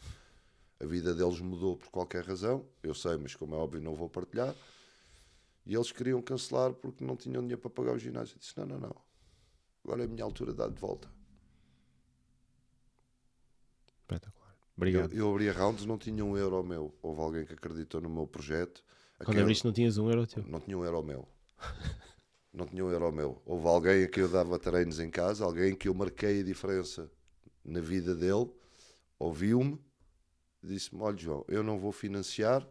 A vida deles mudou por qualquer razão, eu sei, mas como é óbvio não vou partilhar. E eles queriam cancelar porque não tinham dinheiro para pagar o ginásio. Eu disse: não. Agora é a minha altura de dar de volta. Espetacular. Obrigado. Eu abri a rounds, não tinha um euro meu. Houve alguém que acreditou no meu projeto. Quando abriste não tinhas um euro teu? Não tinha um euro meu. Não tinha um euro meu. Houve alguém a quem eu dava treinos em casa, alguém que eu marquei a diferença na vida dele, ouviu-me, disse-me: olha, João, eu não vou financiar,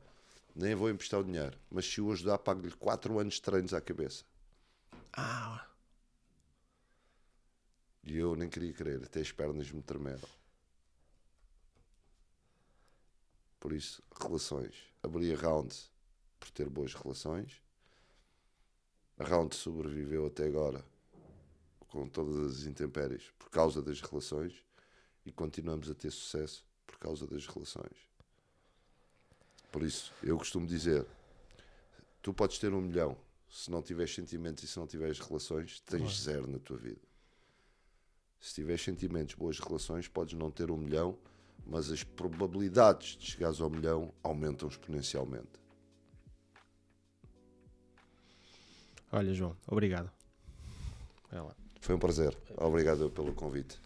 nem vou emprestar o dinheiro, mas se o ajudar, pago-lhe 4 anos de treinos à cabeça. E eu nem queria crer, até as pernas me tremeram. Por isso, relações. Abri a round por ter boas relações. A round sobreviveu até agora com todas as intempéries por causa das relações e continuamos a ter sucesso por causa das relações. Por isso, eu costumo dizer: tu podes ter 1 milhão, se não tiveres sentimentos e se não tiveres relações, tens 0 na tua vida. Se tiveres sentimentos, boas relações, podes não ter 1 milhão, mas as probabilidades de chegares ao 1 milhão aumentam exponencialmente. Olha, João, obrigado. Foi um prazer. Obrigado pelo convite.